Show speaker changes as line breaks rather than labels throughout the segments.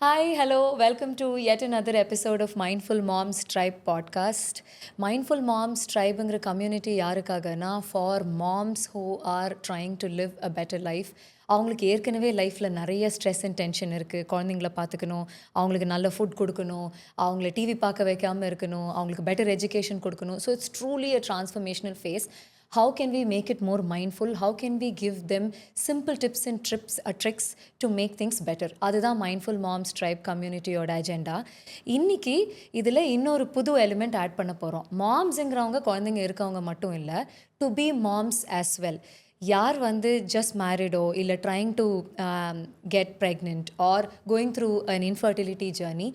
Hi, hello, welcome to yet another episode of Mindful Moms Tribe podcast. Mindful Moms Tribeங்கிற community யாருக்காகனா for moms who are trying to live a better life. அவங்களுக்கு ஏற்கனவே லைஃப்பில் நிறைய stress and tension இருக்குது. குழந்தைங்கள பார்த்துக்கணும், அவங்களுக்கு நல்ல food கொடுக்கணும், அவங்கள டிவி பார்க்க வைக்காமல் இருக்கணும், அவங்களுக்கு பெட்டர் எஜுகேஷன் கொடுக்கணும். So it's truly a transformational phase. How can we make it more mindful? How can we give them simple tips and tricks to make things better? அதுதான் மைண்ட்ஃபுல் மாம்ஸ் ட்ரைப் கம்யூனிட்டியோட அஜெண்டா. இன்னைக்கு இதில் இன்னொரு புது element add பண்ண போகிறோம். மாம்ஸுங்கிறவங்க குழந்தைங்க இருக்கவங்க மட்டும் இல்லை, to be moms as well. யார் வந்து ஜஸ்ட் மேரிடோ இல்லை trying to get pregnant or going through an infertility journey,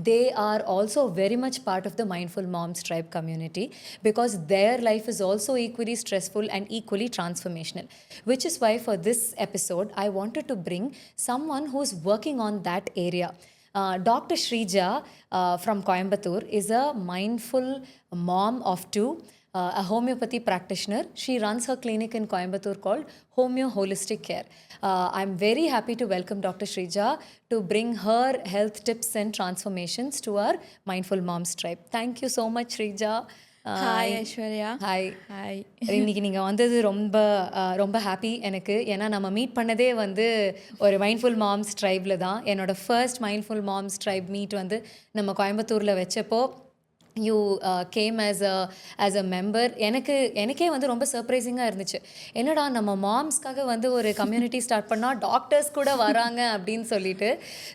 they are also very much part of the Mindful Moms Tribe community because their life is also equally stressful and equally transformational. Which is why for this episode, I wanted to bring someone who's working on that area. Dr.Sreeja from Coimbatore is a mindful mom of two. A homeopathy practitioner. She runs her clinic in Coimbatore called Holistic Care. I'm very happy to welcome Dr. Sreeja to bring her health tips and transformations to our Mindful Moms Tribe. Thank you so much, Sreeja.
Hi Aishwarya.
Hi.
Hi.
இன்னைக்கு நீங்கள் வந்தது ரொம்ப ரொம்ப happy எனக்கு. ஏன்னா நம்ம meet பண்ணதே வந்து ஒரு மைண்ட்ஃபுல் மாம்ஸ் ட்ரைபில் தான். என்னோடய first mindful moms tribe meet வந்து நம்ம கோயம்புத்தூரில் வச்சப்போ you came as a member. எனக்கே வந்து ரொம்ப சர்ப்ரைசிங்காக இருந்துச்சு. என்னடா நம்ம மாம்ஸ்க்காக வந்து ஒரு கம்யூனிட்டி ஸ்டார்ட் பண்ணால் டாக்டர்ஸ் கூட வராங்க அப்படின்னு சொல்லிட்டு.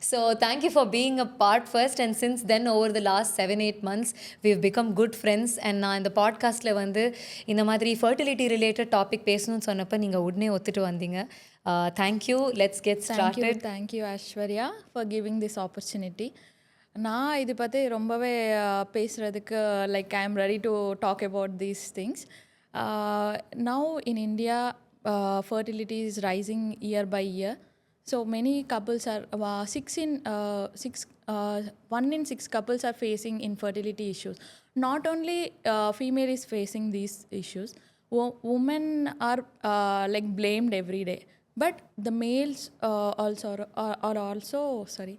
So thank you for being a part first and since then over the last 7-8 months we've become good friends. And நான் இந்த பாட்காஸ்ட்டில் வந்து இந்த மாதிரி ஃபர்டிலிட்டி ரிலேட்டட் டாபிக் பேசணும்னு சொன்னப்போ நீங்கள் உடனே ஒத்துட்டு வந்தீங்க. Thank you. Let's get started.
Thank you Aishwarya for giving this opportunity. நான் இது பற்றி ரொம்பவே பேசுகிறதுக்கு like I am ready to talk about these things. Now in India fertility is rising year by year. So many couples are 1 in 6 couples are facing infertility issues. Not only female is facing these issues, women are like blamed every day. But the males are also sorry.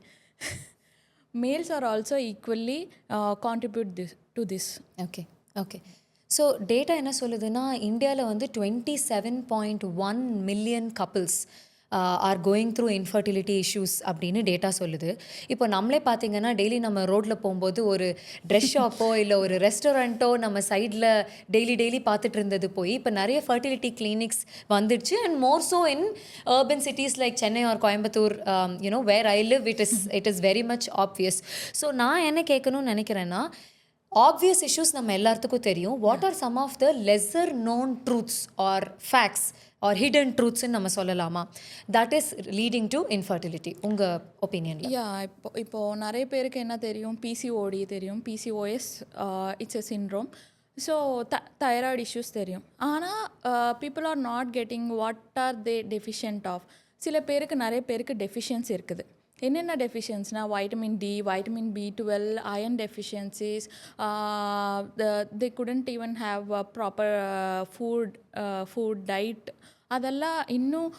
Males are also equally contribute to this.
Okay. So data என்ன சொல்லுதுன்னா, இந்தியாவில் வந்து 27.1 million couples R going through infertility issues அப்படின்னு data சொல்லுது. இப்போ நம்மளே பார்த்தீங்கன்னா daily நம்ம ரோட்டில் போகும்போது ஒரு ட்ரெஸ் ஷாப்போ இல்லை ஒரு ரெஸ்டாரண்ட்டோ நம்ம சைடில் டெய்லி பார்த்துட்டு இருந்தது போய் இப்போ நிறைய ஃபர்டிலிட்டி கிளினிக்ஸ் வந்துடுச்சு. And more so in urban cities like Chennai or Coimbatore, you know where I live, it is very much obvious. So நான் என்ன கேட்கணும்னு நினைக்கிறேன்னா, ஆப்வியஸ் இஷ்யூஸ் நம்ம எல்லாத்துக்கும் தெரியும். What are some of the lesser known truths or facts or hidden ட்ரூத்ஸ்ன்னு நம்ம சொல்லலாமா, that is leading to infertility? உங்கள் ஒப்பீனியன்?
யா, இப்போது நிறைய பேருக்கு என்ன தெரியும், பிசிஓடி தெரியும், PCOS it's a syndrome. So thyroid issues தெரியும். ஆனால் people are not getting what are they deficient of. சில பேருக்கு நிறைய பேருக்கு டெஃபிஷியன்சி இருக்குது. என்னென்ன டெஃபிஷியன்ஸ்னால் vitamin D, vitamin B12, iron deficiencies, they couldn't even have proper food diet. அதெல்லாம் இன்னும்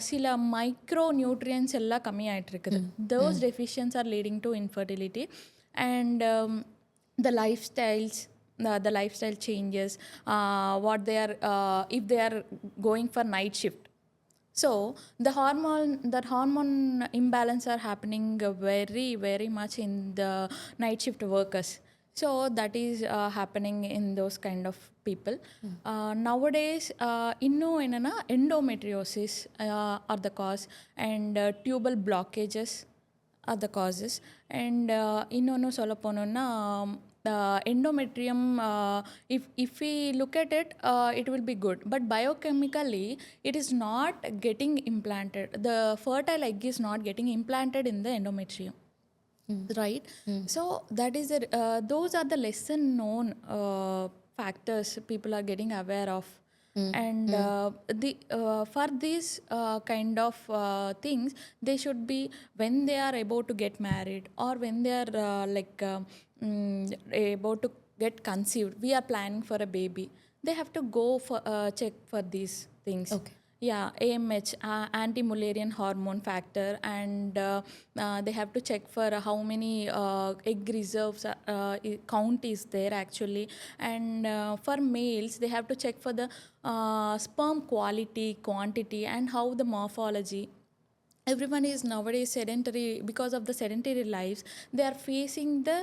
சில மைக்ரோ நியூட்ரியன்ஸ் எல்லாம் கம்மியாயிட்டிருக்குது. Those deficiencies are leading to infertility. And the lifestyle changes, what they are if they are going for night shift. So that hormone imbalance are happening very very much in the night shift workers. So that is happening in those kind of people. Nowadays inno enna endometriosis are the cause, and tubal blockages are the causes. And innonu solla ponona, endometrium, if we look at it, it will be good, but biochemically it is not getting implanted. The fertile egg is not getting implanted in the endometrium. Right. So that is those are the lesser known factors people are getting aware of. And for these kind of things, they should be, when they are about to get married or when they are about to get conceived, we are planning for a baby, they have to go for check for these things.
Okay.
Yeah, AMH, anti-Mullerian hormone factor, and they have to check for how many egg reserves count is there actually, and for males they have to check for the sperm quality, quantity, and how the morphology. Everyone is nowadays sedentary. Because of the sedentary lives, they are facing the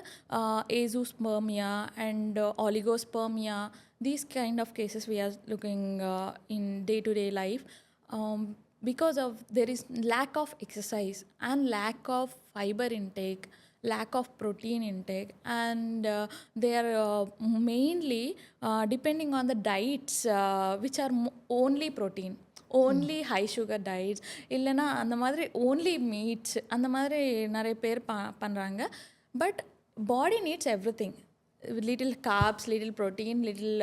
azoospermia and oligospermia. These kind of cases we are looking in day to day life, because of there is lack of exercise and lack of fiber intake, lack of protein intake, and they are mainly depending on the diets which are only protein, only high sugar diets, இல்லைன்னா அந்த மாதிரி only meets, அந்த மாதிரி நிறைய பேர் பண்ணுறாங்க. But body needs everything, little carbs, little protein, little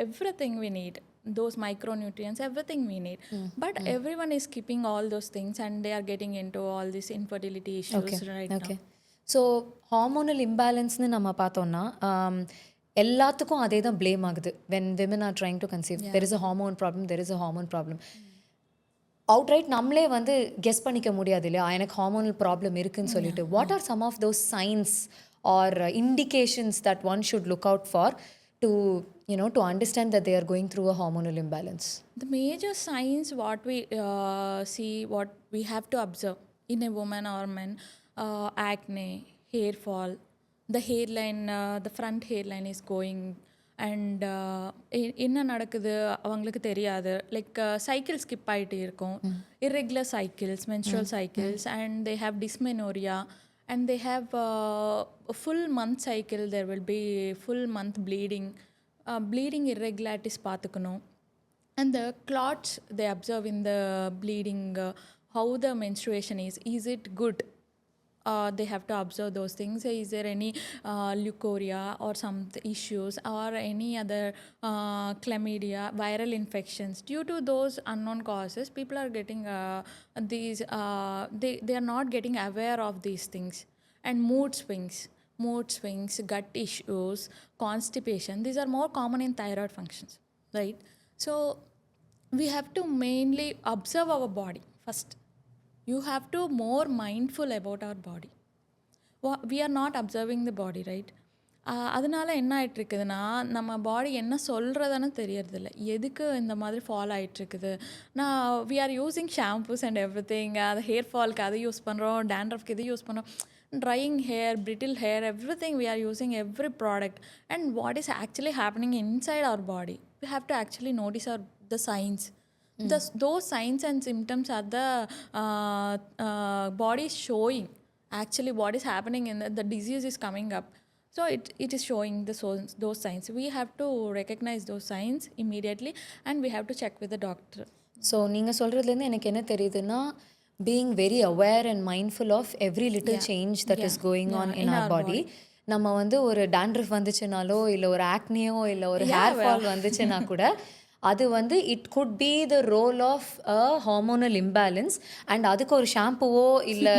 everything we need, those micronutrients, everything we need. But everyone is skipping all those things and they are getting into all these infertility issues right now.
So hormonal இம்பேலன்ஸ்னு நம்ம பார்த்தோம்னா எல்லாத்துக்கும் அதே தான் blame ஆகுது. When women are trying to conceive, there is a hormone problem, there is a hormone problem. Outright நம்மளே வந்து guess பண்ணிக்க முடியாது இல்லையா, எனக்கு ஹார்மோனல் ப்ராப்ளம் இருக்குன்னு சொல்லிட்டு. What are some of those signs or indications that one should look out for to to understand that they are going through a hormonal imbalance?
The major signs what we see, what we have to observe in a woman or man, acne, hair fall, the hairline, the front hairline is going, and என்ன நடக்குது அவங்களுக்கு தெரியாது. Like cycle skip ஆகிட்டு இருக்கும், irregular cycles, menstrual cycles, and they have dysmenorrhea, and they have a full month cycle. There will be full month bleeding, bleeding irregularities பார்த்துக்கணும். And the clots they observe in the bleeding, how the menstruation is it good? They have to observe those things. Is there any leukorrhea or some issues, or any other chlamydia, viral infections? Due to those unknown causes, people are getting these they are not getting aware of these things. And mood swings, gut issues, constipation, these are more common in thyroid functions, right? So we have to mainly observe our body first. You have to more mindful about our body. We are not observing the body, right? அதனால என்ன ஆகிட்டுருக்குதுன்னா, நம்ம பாடி என்ன சொல்கிறதுன்னு தெரியறதில்ல, எதுக்கு இந்த மாதிரி fall ஆகிட்டுருக்குது. We are using shampoos and every thing. அது ஹேர் ஃபால்க்கு அதை யூஸ் பண்ணுறோம், டேண்ட்ரஃப்க்கு இது யூஸ் பண்ணுறோம், drying hair, brittle hair, everything we are using every product. And what is actually happening inside our body, we have to actually notice the signs. Those signs and symptoms are the body showing actually what is happening in the disease is coming up. So it is showing those signs. We have to recognize those signs immediately and we have to check with the doctor.
So நீங்கள் சொல்கிறதுலேருந்து எனக்கு என்ன தெரியுதுன்னா, being very aware and mindful of every little change that is going on in our body. நம்ம வந்து ஒரு dandruff வந்துச்சுனாலோ, இல்லை ஒரு ஆக்னியோ, இல்லை ஒரு ஹேர் ஃபால் வந்துச்சுன்னா கூட அது வந்து it could be the role of a hormonal imbalance. And அதுக்கு ஒரு ஷாம்புவோ இல்லை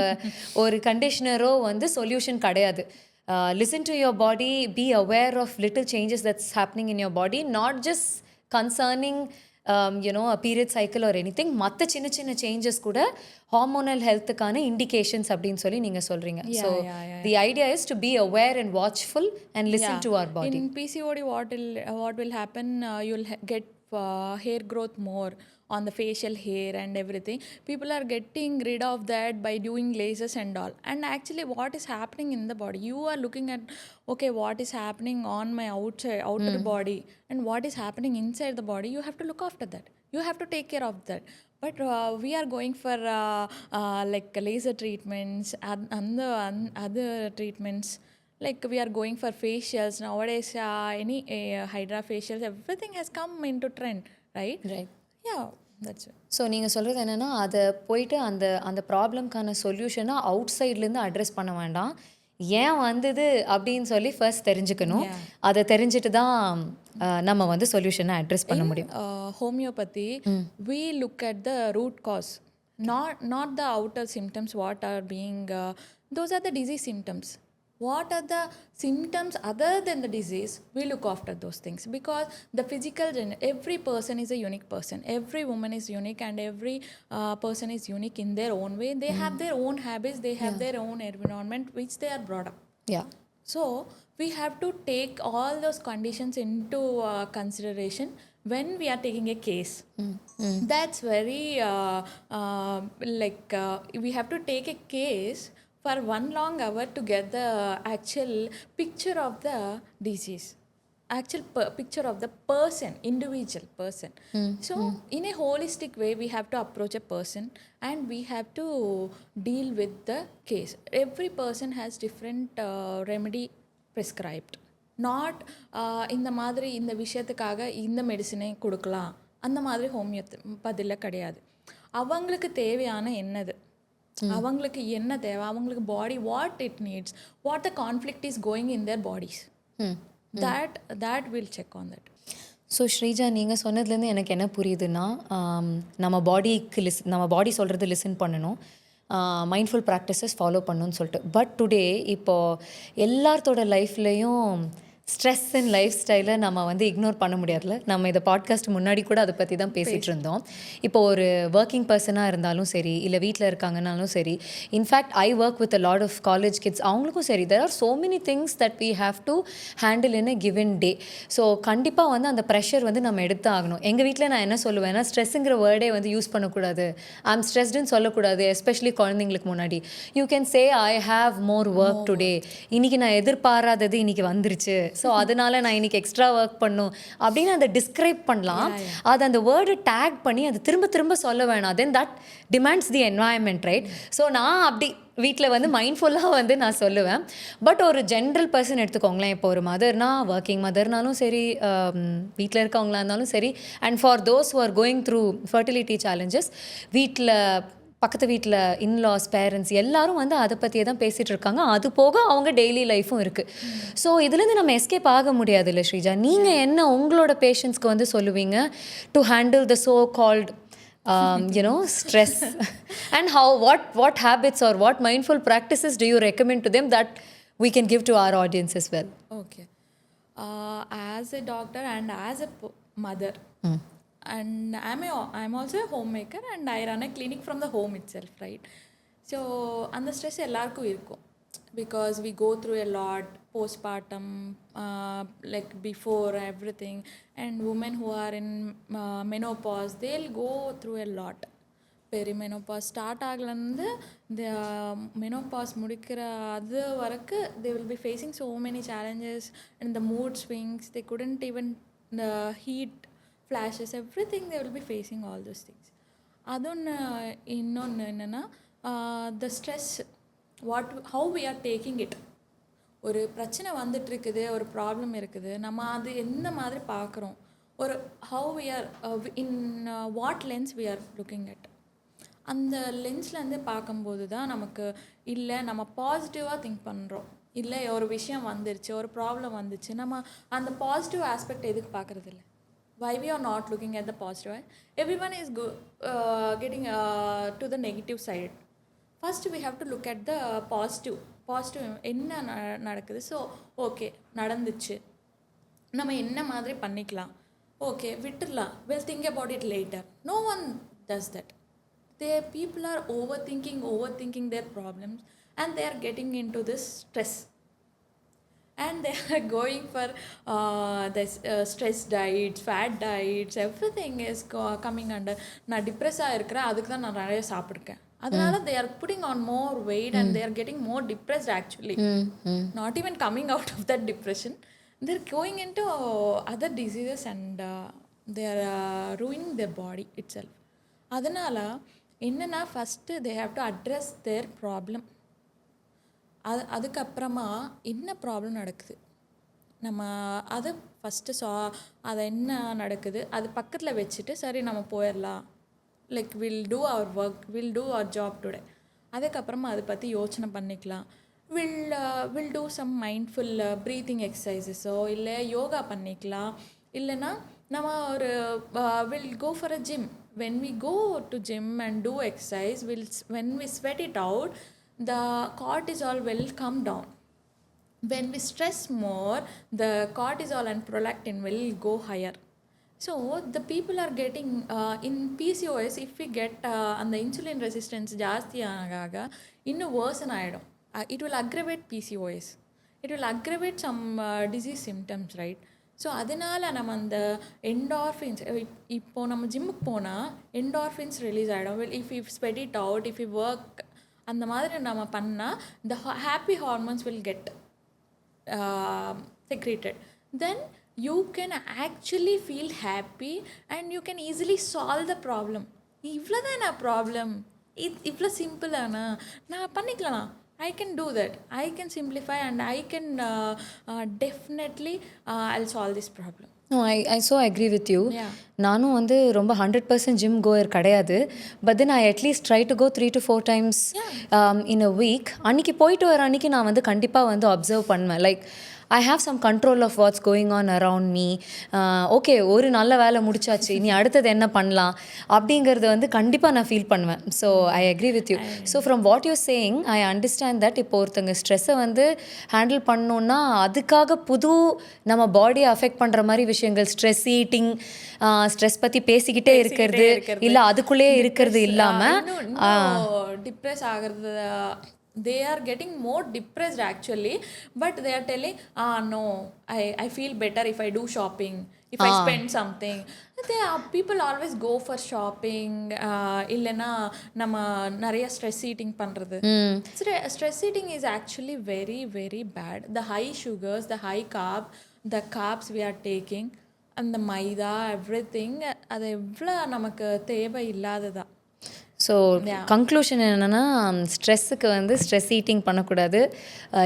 ஒரு கண்டிஷ்னரோ வந்து சொல்யூஷன் கிடையாது. Listen to your body, be aware of little changes that's happening in your body, not just concerning a period cycle or anything. மற்ற சின்ன சின்ன changes கூட ஹார்மோனல் ஹெல்த்துக்கான இண்டிகேஷன்ஸ் அப்படின்னு சொல்லி நீங்கள் சொல்கிறீங்க. So the idea is to be aware and watchful and listen to our body.
In PCOD what will happen, you'll get hair growth more on the facial hair and everything. People are getting rid of that by doing lasers and all. And actually what is happening in the body, you are looking at, okay, what is happening on my outer body and what is happening inside the body. You have to look after that, you have to take care of that. But we are going for like laser treatments and other treatments. Like we are going for facials nowadays, any hydra facials, everything has come into trend, right? Yeah, that's it.
So நீங்கள் சொல்கிறது என்னென்னா, அதை போயிட்டு அந்த ப்ராப்ளம்க்கான சொல்யூஷனை out சைட்லேருந்து address பண்ண வேண்டாம், ஏன் வந்தது அப்படின்னு சொல்லி ஃபர்ஸ்ட் தெரிஞ்சுக்கணும். அதை தெரிஞ்சுட்டு தான் நம்ம வந்து சொல்யூஷனை அட்ரெஸ் பண்ண முடியும்.
Homeopathy, we look at the root cause, not the outer symptoms what are being those are the disease symptoms. what are the symptoms other than the disease, we look after those things. Because the every person is a unique person, every woman is unique, and every person is unique in their own way. They have their own habits, they have their own environment which they are brought up.
Yeah.
So we have to take all those conditions into consideration when we are taking a case. That's very we have to take a case for 1 long hour to get the actual picture of the disease, actual picture of the person, individual person. So in a holistic way we have to approach a person, and we have to deal with the case. Every person has different remedy prescribed. Not இந்த மாதிரி இந்த விஷயத்துக்காக இந்த மெடிசினை கொடுக்கலாம் அந்த மாதிரி ஹோமியோபதியில் கிடையாது. அவங்களுக்கு தேவையான என்னது, அவங்களுக்கு என்ன தேவை, அவங்களுக்கு body what it needs, what the conflict is going in their bodies, that will check on that.
So Sreeja, நீங்கள் சொன்னதுலேருந்து எனக்கு என்ன புரியுதுன்னா, நம்ம பாடி சொல்கிறது லிசன் பண்ணணும், மைண்ட்ஃபுல் ப்ராக்டிசஸ் ஃபாலோ பண்ணணும்னு சொல்லிட்டு. பட் டுடே இப்போது எல்லாத்தோட லைஃப்லேயும் ஸ்ட்ரெஸ் அண்ட் லைஃப் ஸ்டைலை நம்ம வந்து இக்னோர் பண்ண முடியாதுல்ல. நம்ம இதை பாட்காஸ்ட் முன்னாடி கூட அதை பற்றி தான் பேசிகிட்டு இருந்தோம். இப்போ ஒரு ஒர்க்கிங் பர்சனாக இருந்தாலும் சரி, இல்லை வீட்டில் இருக்காங்கனாலும் சரி, in fact I work with a lot of college kids, அவங்களுக்கும் சரி, there are so many things that we have to handle in a given day. So கண்டிப்பாக வந்து அந்த ப்ரெஷர் வந்து நம்ம எடுத்து ஆகணும். எங்கள் வீட்டில் நான் என்ன சொல்லுவேன்னா, ஸ்ட்ரெஸ்ஸுங்கிற வேர்டே வந்து யூஸ் பண்ணக்கூடாது, ஐ ஆம் ஸ்ட்ரெஸ்டுன்னு சொல்லக்கூடாது, எஸ்பெஷலி குழந்தைங்களுக்கு முன்னாடி. You can say I have more work today, இன்றைக்கி நான் எதிர்பாராதது இன்றைக்கி வந்துருச்சு, ஸோ அதனால நான் இன்னைக்கு எக்ஸ்ட்ரா ஒர்க் பண்ணும் அப்படின்னு அதை டிஸ்கிரைப் பண்ணலாம். அது அந்த வேர்டை டேக் பண்ணி அது திரும்ப திரும்ப சொல்ல வேணாம். Then that demands the environment, right? So நான் அப்படி வீட்டில் வந்து மைண்ட்ஃபுல்லாக வந்து நான் சொல்லுவேன். பட் ஒரு ஜென்ரல் பர்சன் எடுத்துக்கோங்களேன், இப்போ ஒரு மதர்னா, ஒர்க்கிங் மதர்னாலும் சரி, வீட்டில் இருக்கவங்களா இருந்தாலும் சரி, and for those who are going through fertility challenges, வீட்டில் பக்கத்து வீட்டில் இன்லாஸ், பேரண்ட்ஸ் எல்லாரும் வந்து அதை பற்றியே தான் பேசிகிட்டு இருக்காங்க. அது போக அவங்க டெய்லி லைஃப்பும் இருக்குது. ஸோ இதுலேருந்து நம்ம எஸ்கேப் ஆக முடியாது இல்லை ஸ்ரீஜா? நீங்கள் என்ன உங்களோட பேஷண்ட்ஸ்க்கு வந்து சொல்லுவீங்க to handle the so called stress and what habits or what mindful practices do you recommend to them that we can give to our audience as well?
Okay. As a doctor and as a mother, and I'm also a homemaker, and I run a clinic from the home itself, right? So and the stress எல்லாருக்கும் இருக்கும், because we go through a lot postpartum, like before everything, and women who are in menopause, they'll go through a lot. Perimenopause start ஆகலேருந்து இந்த menopause முடிக்கிற அது வரைக்கும் they will be facing so many challenges, and the mood swings, they couldn't even the heat flashes, everything they will be facing all those things. அதொன்று இன்னொன்று என்னென்னா, the stress, how we are taking it. ஒரு பிரச்சனை வந்துட்டுருக்குது, ஒரு problem இருக்குது, நம்ம அது எந்த மாதிரி பார்க்குறோம், ஒரு how we are in what lens we are looking at, அந்த லென்ஸ்லேருந்து பார்க்கும்போது தான் நமக்கு, இல்லை நம்ம பாசிட்டிவாக திங்க் பண்ணுறோம், இல்லை ஒரு விஷயம் வந்துருச்சு, ஒரு ப்ராப்ளம் வந்துச்சு, நம்ம அந்த பாசிட்டிவ் ஆஸ்பெக்ட் எதுக்கு பார்க்குறது இல்லை? Why we are not looking at the positive? Everyone is getting to the negative side. First we have to look at the positive என்ன நடக்குது. ஸோ ஓகே நடந்துச்சு, நம்ம என்ன மாதிரி பண்ணிக்கலாம், ஓகே விட்டுடலாம், we'll think about it later. No one does that. People are overthinking their problems, and they are getting into this stress, and they are going for this stress diets, fat diets, everything is coming under. நான் டிப்ரெஸ்ஸாக இருக்கிறேன், அதுக்கு தான் நான் நிறைய சாப்பிட்ருக்கேன், அதனால they are putting on more weight, and they are getting more depressed actually. Not even coming out of that depression, they are going into other diseases, and they are ruining their body itself. அதனால் என்னென்னா, first they have to address their problem. அதுக்கப்புறமா என்ன problem நடக்குது, நம்ம அதை first அதை என்ன நடக்குது அது பக்கத்தில் வச்சுட்டு, சரி நம்ம போயிடலாம், like will do our work, will do our job today. அதுக்கப்புறமா அதை பற்றி யோசனை பண்ணிக்கலாம். Will do some mindful breathing எக்ஸசைசஸோ இல்லை யோகா பண்ணிக்கலாம். இல்லைன்னா நம்ம ஒரு will go for a gym. When we go to gym and do exercise, when we sweat it out, the cortisol will come down. when we stress more, the cortisol and prolactin will go higher. So the people are getting in PCOS, if we get and the insulin resistance ஜாஸ்தி ஆக இன்னும் worsen ஆகிடும். It will aggravate PCOS. It will aggravate some disease symptoms, right? So அதனால் நம்ம அந்த endorphins, இப்போது நம்ம ஜிம்முக்கு போனால் என்டார்ஃபின்ஸ் ரிலீஸ் ஆகிடும். If you sweat it out, if you work, அந்த மாதிரி நம்ம பண்ணால் the happy hormones will get secreted. Then you can actually feel happy and you can easily solve the problem. இவ்வளோதானா ப்ராப்ளம், இவ்வளோ சிம்பிளானா நான் பண்ணிக்கலாம். I can do that. I can simplify and I can definitely I'll solve this problem.
No, I so agree with you.
Yeah.
நானும் வந்து ரொம்ப 100% gym goer கிடையாது. But then I at least try to go 3 to 4 times in a week. அன்றைக்கி போயிட்டு வர அன்றைக்கி நான் வந்து கண்டிப்பாக வந்து அப்சர்வ் பண்ணுவேன். Like I have some control of what's going on around me. Okay, ஒரு நல்ல வேலை முடிச்சாச்சு, இனி அடுத்தது என்ன பண்ணலாம் அப்படிங்கிறது வந்து கண்டிப்பாக நான் ஃபீல் பண்ணுவேன். So I agree with you. So from what your saying I understand that இப்போ ஒருத்தங்க ஸ்ட்ரெஸ்ஸை வந்து ஹேண்டில் பண்ணோன்னா அதுக்காக புது நம்ம பாடியை அஃபெக்ட் பண்ணுற மாதிரி விஷயங்கள், ஸ்ட்ரெஸ் ஈட்டிங், ஸ்ட்ரெஸ் பற்றி பேசிக்கிட்டே இருக்கிறது, இல்லை அதுக்குள்ளேயே இருக்கிறது இல்லாமல்
டிப்ரெஸ் ஆகிறது. They are getting more depressed actually, but they are telling, no, I feel better if I do shopping, if I spend something. People always go for shopping. இல்லைன்னா நம்ம நிறைய ஸ்ட்ரெஸ் ஈட்டிங் பண்ணுறது. Stress eating is actually very very bad. The high sugars, the high the carbs we are taking, and the maida, everything, அது எவ்வளோ நமக்கு தேவை இல்லாததா.
So conclusion என்னென்னா, ஸ்ட்ரெஸ்ஸுக்கு வந்து ஸ்ட்ரெஸ் ஈட்டிங் பண்ணக்கூடாது,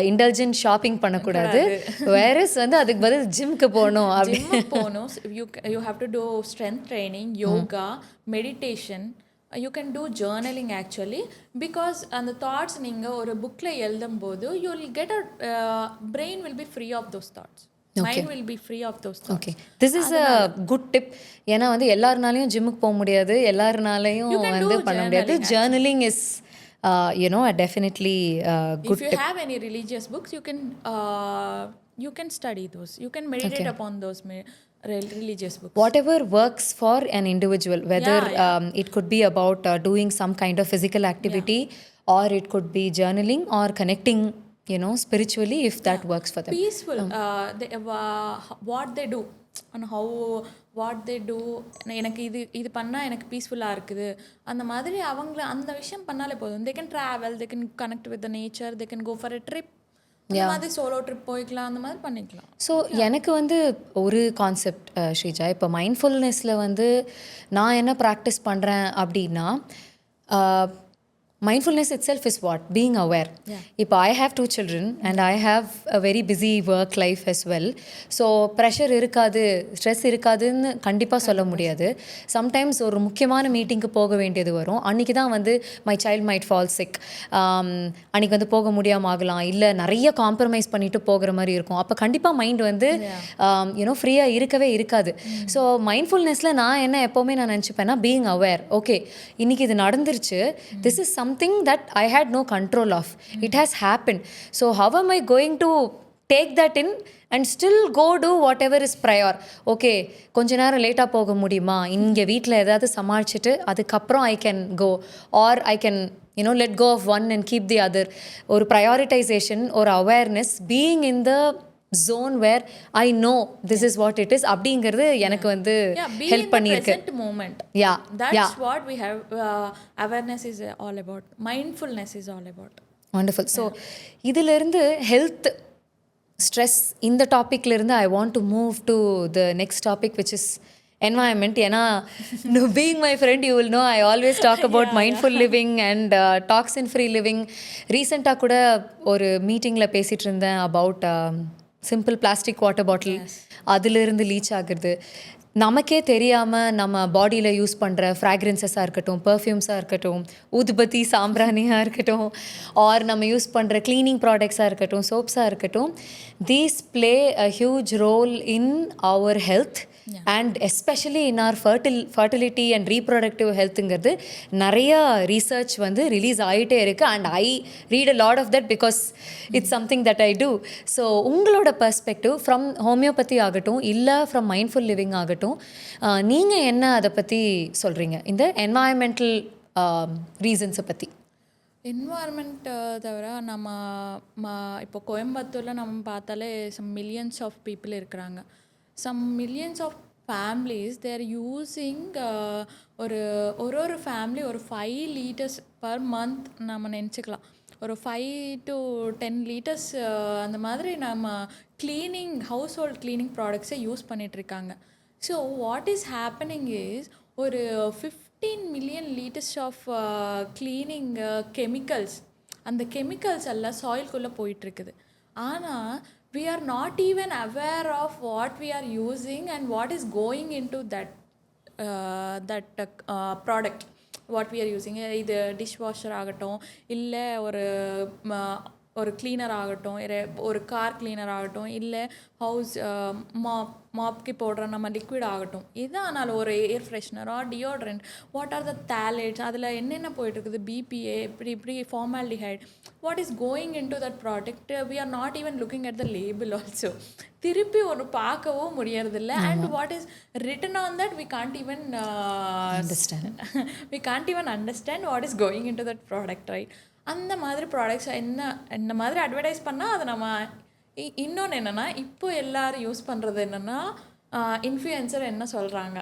இன்டெலிஜென்ட் ஷாப்பிங் பண்ணக்கூடாது, வேறஸ் வந்து அதுக்கு பதில் ஜிம்க்கு போகணும்.
ஜிம்முக்கு போகணும். You have to do strength training, yoga, meditation. You can do journaling actually, because அந்த தாட்ஸ் நீங்கள் ஒரு புக்கில் எழுதும் போது you will get brain will be free of those thoughts. Mind will be free of those thoughts.
Okay, this is a good tip. ஏன்னா வந்து எல்லாருனாலையும் ஜிம்முக்கு போக முடியாது, எல்லாருனாலையும் வந்து பண்ண முடியாது. Journaling is definitely good tip.
If you have any religious books, you can study those. You can meditate upon those religious books. Whatever
works for an individual, whether it could be about doing some kind of physical activity, or it could be journaling or connecting spiritually, if that works for them.
Peaceful. What they do and what they do, எனக்கு இது பண்ணால் எனக்கு பீஸ்ஃபுல்லாக இருக்குது, அந்த மாதிரி அவங்கள அந்த விஷயம் பண்ணாலே போதும். they can travel, they can connect with the nature, they can go for a trip. அந்த மாதிரி சோலோ ட்ரிப் போய்க்கலாம், அந்த மாதிரி பண்ணிக்கலாம்.
ஸோ எனக்கு வந்து ஒரு கான்செப்ட் ஸ்ரீஜா, இப்போ மைண்ட்ஃபுல்னஸில் வந்து நான் என்ன ப்ராக்டிஸ் பண்ணுறேன் அப்படின்னா, mindfulness itself is what? Being aware. If I have 2 children and I have a very busy work life as well, so pressure இருக்காது, ஸ்ட்ரெஸ் இருக்காதுன்னு கண்டிப்பாக சொல்ல முடியாது. சம்டைம்ஸ் ஒரு முக்கியமான மீட்டிங்க்கு போக வேண்டியது வரும். அன்றைக்கி தான் வந்து my child might fall sick, அன்றைக்கி வந்து போக முடியாமல் ஆகலாம், இல்லை நிறைய காம்ப்ரமைஸ் பண்ணிட்டு போகிற மாதிரி இருக்கும். அப்போ கண்டிப்பாக மைண்ட் வந்து ஃப்ரீயாக இருக்கவே இருக்காது. ஸோ மைண்ட்ஃபுல்னஸில் நான் என்ன எப்போவுமே நான் நினச்சிப்பேன்னா, பீயிங் அவேர். ஓகே, இன்றைக்கி இது நடந்துருச்சு, this is something that I had no control of. It has happened. So how am I going to take that in and still go do whatever is prior? Okay, கொஞ்ச நேரம் லேட்டாக போக முடியுமா, இங்கே வீட்டில் ஏதாவது சமாளிச்சுட்டு அதுக்கப்புறம் I can go, or I can let go of one and keep the other. ஒரு prioritization or awareness, being in the zone where I know this is what it is அப்படிங்கிறது எனக்கு வந்து ஹெல்ப் பண்ணியிருக்கு.
Present moment.
Yeah,
that's what we have. Awareness is all about. Mindfulness is all about.
Wonderful. So இதிலிருந்து health, stress, இந்த டாப்பிக்லேருந்து I want to move to the next topic, which is environment. ஏன்னா being my friend, you will know I always talk about mindful living and toxin free living. ரீசெண்டாக கூட ஒரு மீட்டிங்கில் பேசிகிட்டு இருந்தேன் about simple plastic water பாட்டில், அதிலிருந்து leech ஆகுறது. நமக்கே தெரியாமல் நம்ம பாடியில் யூஸ் பண்ணுற ஃப்ராக்ரன்சஸாக இருக்கட்டும், பெர்ஃப்யூம்ஸாக இருக்கட்டும், ஊதுபத்தி சாம்பிராணியாக இருக்கட்டும், ஆர் நம்ம யூஸ் பண்ணுற க்ளீனிங் ப்ராடக்ட்ஸாக இருக்கட்டும், சோப்ஸாக இருக்கட்டும், these play a huge role in our health and especially in our fertility and reproductive ஹெல்த்துங்கிறது நிறைய ரீசர்ச் வந்து ரிலீஸ் ஆகிட்டே இருக்குது. And I read a lot of that because it's something that I do. So உங்களோட perspective from homeopathy ஆகட்டும், இல்லை from mindful living ஆகட்டும், நீங்கள் என்ன அதை பற்றி சொல்கிறீங்க இந்த என்வாயன்மெண்டல் ரீசன்ஸை பற்றி?
என்வாயர்மெண்ட் தவிர நம்ம இப்போ கோயம்புத்தூரில் நம்ம பார்த்தாலே சம் மில்லியன்ஸ் ஆஃப் பீப்புள் இருக்கிறாங்க. Some millions of families there using ஒரு ஃபேமிலி ஒரு 5 liters பர் மந்த் நம்ம நினச்சிக்கலாம். ஒரு 5 to 10 liters அந்த மாதிரி நம்ம க்ளீனிங் ஹவுஸ் ஹோல்ட் க்ளீனிங் ப்ராடக்ட்ஸை யூஸ் பண்ணிகிட்ருக்காங்க. So what is happening is ஒரு 15 million liters of cleaning chemicals, அந்த கெமிக்கல்ஸ் எல்லாம் சாயில்குள்ளே போயிட்டுருக்குது. ஆனால் we are not even aware of what we are using and what is going into that product what we are using. இது dishwasher ஆகட்டும், இல்லை ஒரு கிளீனர் ஆகட்டும், ஒரு கார் கிளீனர் ஆகட்டும், இல்லை ஹவுஸ் மாப்க்கு போடுற நம்ம லிக்விட் ஆகட்டும், எது ஆனாலும் ஒரு ஏர் ஃப்ரெஷ்னரோ deodorant, what are the phthalates, அதில் என்னென்ன போயிட்டுருக்குது, பிபிஏ இப்படி formaldehyde, what is going in to that product, we are not even looking at the label also. திருப்பி ஒரு பார்க்கவும் முடியறதில்ல. And what is written on that we can't even understand what is going in to that product, right? அந்த மாதிரி products என்ன மாதிரி advertise பண்ணால் அதை நம்ம இன்னொன்று என்னென்னா, இப்போ எல்லோரும் யூஸ் பண்ணுறது என்னென்னா, இன்ஃப்ளூயன்சர் என்ன சொல்கிறாங்க,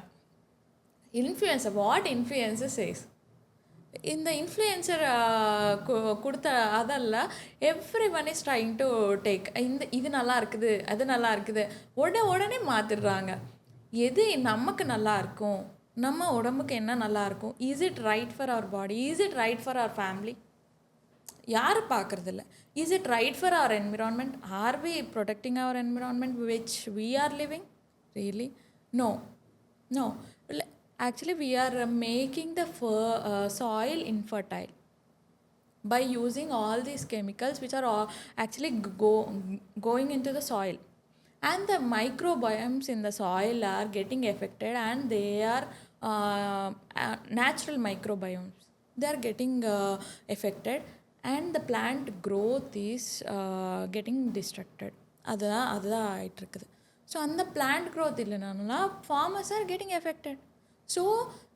இன்ஃப்ளூயன்சர் வாட் இன்ஃப்ளூயன்சர் சேஸ், இந்த இன்ஃப்ளூயன்சர் கொடுத்த அதெல்லாம் every one is trying to take, இது நல்லா இருக்குது, அது நல்லா இருக்குது, உடனே மாற்றிடுறாங்க. எது நமக்கு நல்லா இருக்கும், நம்ம உடம்புக்கு என்ன நல்லா இருக்கும், is it right for our body, is it right for our family, யார் பார்க்குறதில்ல. Is it right for our environment, are we protecting our environment which we are living, really no. Actually we are making the soil infertile by using all these chemicals which are actually going into the soil, and the microbiomes in the soil are getting affected, and they are natural microbiomes, they are getting affected, and the plant growth is getting distracted. அதுதான் ஆகிட்டுருக்குது. So அந்த plant growth இல்லைனால farmers are getting affected. So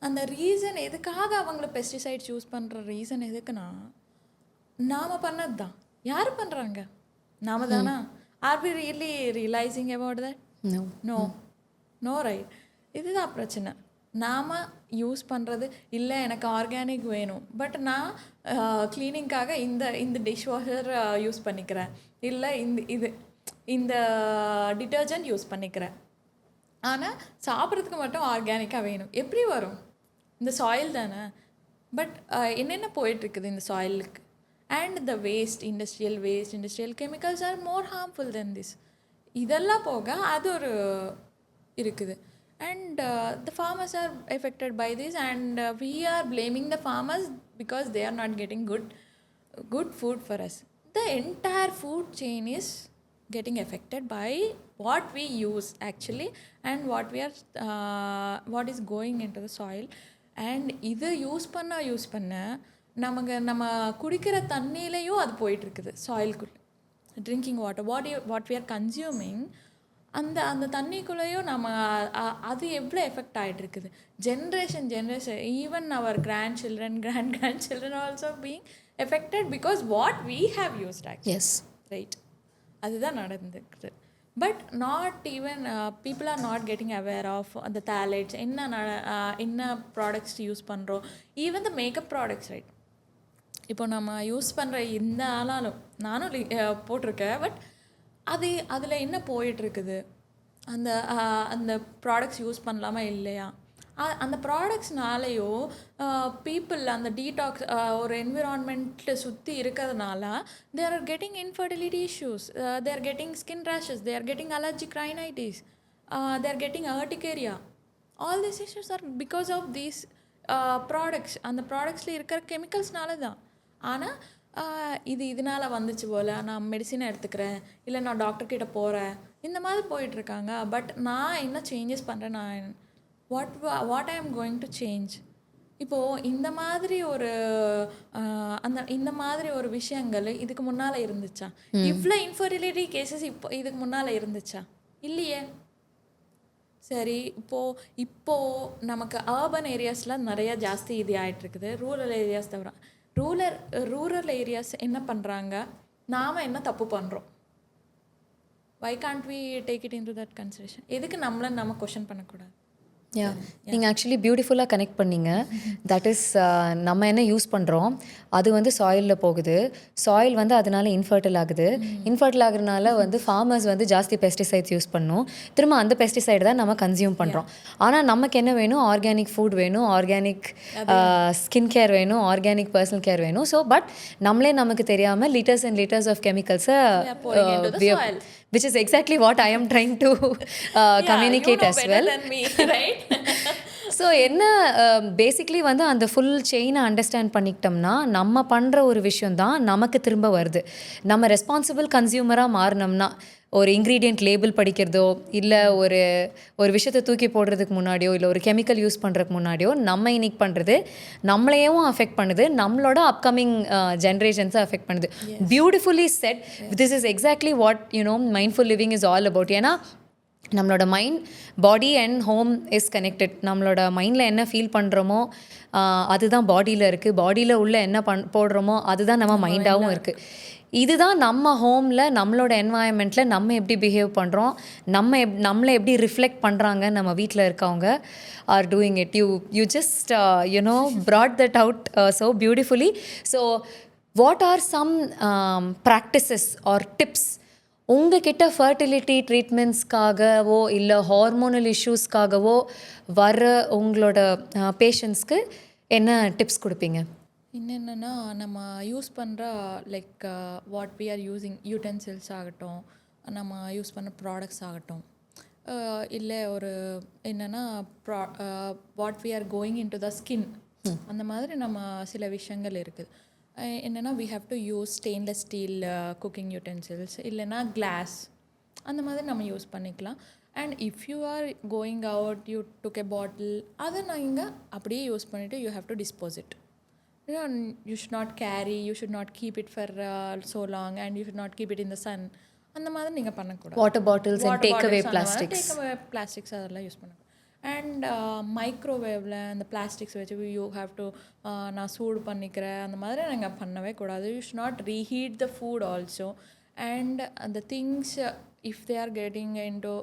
அந்த reason எதுக்காக அவங்கள pesticides use பண்ணுற reason எதுக்குன்னா, நாம் பண்ணது தான். யார் பண்ணுறாங்க? நாம தானா? Are we really realising about that? No right. இதுதான் பிரச்சனை. நாம் யூஸ் பண்ணுறது இல்லை, எனக்கு ஆர்கானிக் வேணும், பட் நான் க்ளீனிங்காக இந்த டிஷ் வாஷர் யூஸ் பண்ணிக்கிறேன், இல்லை இந்த டிட்டர்ஜென்ட் யூஸ் பண்ணிக்கிறேன், ஆனால் சாப்பிட்றதுக்கு மட்டும் ஆர்கானிக்காக வேணும். எப்படி வரும்? இந்த சாயில் தானே. பட் என்னென்ன போயிட்டுருக்குது இந்த சாயிலுக்கு, and the waste, industrial chemicals are more harmful than this. இதெல்லாம் போக அது ஒரு இருக்குது. And the farmers are affected by this, and we are blaming the farmers because they are not getting good food for us. The entire food chain is getting affected by what we use actually, and what is going into the soil. And இது use பண்ண நம்ம குடிக்கிற தண்ணியிலையும் அது போயிட்டுருக்குது சாயில்குள்ளே. Drinking water, what we are consuming, அந்த தண்ணிக்குள்ளேயும் நம்ம அது எவ்வளோ எஃபெக்ட் ஆகிட்டுருக்குது. Generation even our grand children also being affected because what we have used actually.
Yes,
right. அதுதான் நடந்துருக்குது. But not even people are not getting aware of அந்த phthalates, என்ன ப்ராடக்ட்ஸ் யூஸ் பண்ணுறோம். Even the makeup products, right. இப்போ நம்ம use பண்ணுற இந்த ஆளாலும் நானும் போட்டிருக்கேன், பட் அதில் என்ன போயிட்டுருக்குது, அந்த ப்ராடக்ட்ஸ் யூஸ் பண்ணலாமா இல்லையா, அந்த ப்ராடக்ட்ஸ்னாலேயோ பீப்புள் அந்த டீடாக்ஸ் ஒரு என்விரான்மெண்ட்டில் சுற்றி இருக்கிறதுனால தே are getting infertility issues, they are getting skin rashes, they are getting allergic rhinitis, they are getting urticaria. all these issues are because of these products. அந்த ப்ராடக்ட்ஸில் இருக்கிற கெமிக்கல்ஸ்னால தான். ஆனால் இதனால் வந்துச்சு போல், நான் மெடிசினை எடுத்துக்கிறேன், இல்லை நான் டாக்டர்கிட்ட போகிறேன், இந்த மாதிரி போயிட்டுருக்காங்க. பட் நான் என்ன சேஞ்சஸ் பண்ணுறேன், நான் what I am going to change. இப்போது இந்த மாதிரி ஒரு விஷயங்கள் இதுக்கு முன்னால் இருந்துச்சா? இவ்வளோ இன்ஃபர்டிலிட்டி கேசஸ் இதுக்கு முன்னால் இருந்துச்சா? இல்லையே. சரி, இப்போது நமக்கு அர்பன் ஏரியாஸில் நிறையா ஜாஸ்தி இது ஆகிட்டுருக்குது. ரூரல் ஏரியாஸ் தவிர ரூரல் ஏரியாஸ் என்ன பண்ணுறாங்க, நாம் என்ன தப்பு பண்ணுறோம்? Why can't we take it in to that consideration? எதுக்கு நம்ம கொஷன் பண்ணக்கூடாது?
நீங்கள் ஆக்சுவலி பியூட்டிஃபுல்லாக கனெக்ட் பண்ணீங்க. தட் இஸ் நம்ம என்ன யூஸ் பண்ணுறோம் அது வந்து சாயிலில் போகுது. சாயில் வந்து அதனால இன்ஃபர்டில் ஆகுது. இன்ஃபர்டில் ஆகுறதுனால வந்து ஃபார்மர்ஸ் வந்து ஜாஸ்தி பெஸ்டிசைட்ஸ் யூஸ் பண்ணணும். திரும்ப அந்த பெஸ்டிசைடு தான் நம்ம கன்சியூம் பண்ணுறோம். ஆனால் நமக்கு என்ன வேணும்? ஆர்கானிக் ஃபுட் வேணும், ஆர்கானிக் ஸ்கின் கேர் வேணும், ஆர்கானிக் பர்சனல் கேர் வேணும். ஸோ பட் நம்மளே நமக்கு தெரியாமல் லிட்டர்ஸ் அண்ட் லிட்டர்ஸ் ஆஃப் கெமிக்கல்ஸை which is exactly what I am trying to communicate as well. So என்ன பேசிக்லி வந்து அந்த ஃபுல் செயினை அண்டர்ஸ்டாண்ட் பண்ணிக்கிட்டோம்னா நம்ம பண்ணுற ஒரு விஷயந்தான் நமக்கு திரும்ப வருது. நம்ம ரெஸ்பான்சிபிள் கன்சியூமராக மாறினோம்னா, ஒரு இன்க்ரீடியன்ட் லேபிள் படிக்கிறதோ, இல்லை ஒரு விஷயத்தை தூக்கி போடுறதுக்கு முன்னாடியோ, இல்லை ஒரு கெமிக்கல் யூஸ் பண்ணுறதுக்கு முன்னாடியோ நம்ம இன்னைக்கு பண்ணுறது நம்மளையும் அஃபெக்ட் பண்ணுது, நம்மளோட அப்கமிங் ஜென்ரேஷன்ஸை அஃபெக்ட் பண்ணுது. Beautifully set. This is exactly what mindful living is all about. ஏன்னா நம்மளோட mind, body and home is connected. நம்மளோட மைண்டில் என்ன ஃபீல் பண்ணுறோமோ அதுதான் பாடியில் இருக்குது. பாடியில் உள்ள என்ன போடுறோமோ அதுதான் நம்ம மைண்டாகவும் இருக்குது. இதுதான் நம்ம ஹோமில், நம்மளோட என்வாயன்மெண்ட்டில் நம்ம எப்படி பிஹேவ் பண்ணுறோம், நம்மளை எப்படி ரிஃப்ளெக்ட் பண்ணுறாங்க நம்ம வீட்டில் இருக்கவங்க are doing it. You just brought that out so beautifully. So what are some practices or tips உங்ககிட்ட ஃபர்டிலிட்டி ட்ரீட்மெண்ட்ஸ்க்காகவோ இல்லை ஹார்மோனல் இஷ்யூஸ்க்காகவோ வர உங்களோட பேஷண்ட்ஸ்க்கு என்ன டிப்ஸ் கொடுப்பீங்க?
என்னென்னா, நம்ம யூஸ் பண்ணுற like what we are using utensils ஆகட்டும், நம்ம யூஸ் பண்ண ப்ராடக்ட்ஸ் ஆகட்டும், இல்லை ஒரு என்னென்னா what we are going in to the skin, அந்த மாதிரி நம்ம சில விஷயங்கள் இருக்குது. என்னென்னா we have to use stainless steel cooking utensils, இல்லைன்னா கிளாஸ், அந்த மாதிரி நம்ம யூஸ் பண்ணிக்கலாம். And if you are going out, you took a bottle, அதை நீங்கள் அப்படியே யூஸ் பண்ணிவிட்டு you have to dispose it. You should not carry, you should not keep it for so long, and you should not keep it in the sun. அந்த மாதிரி நீங்கள் பண்ணக்கூடாது.
Water bottles and take away
plastics அதெல்லாம் use பண்ணக்கூடாது. And மைக்ரோவேவில் அந்த plastics வச்சு you have to நான் சூடு பண்ணிக்கிறேன், அந்த மாதிரி நீங்கள் பண்ணவே கூடாது. You should not reheat the food also. And அந்த things if they are getting into,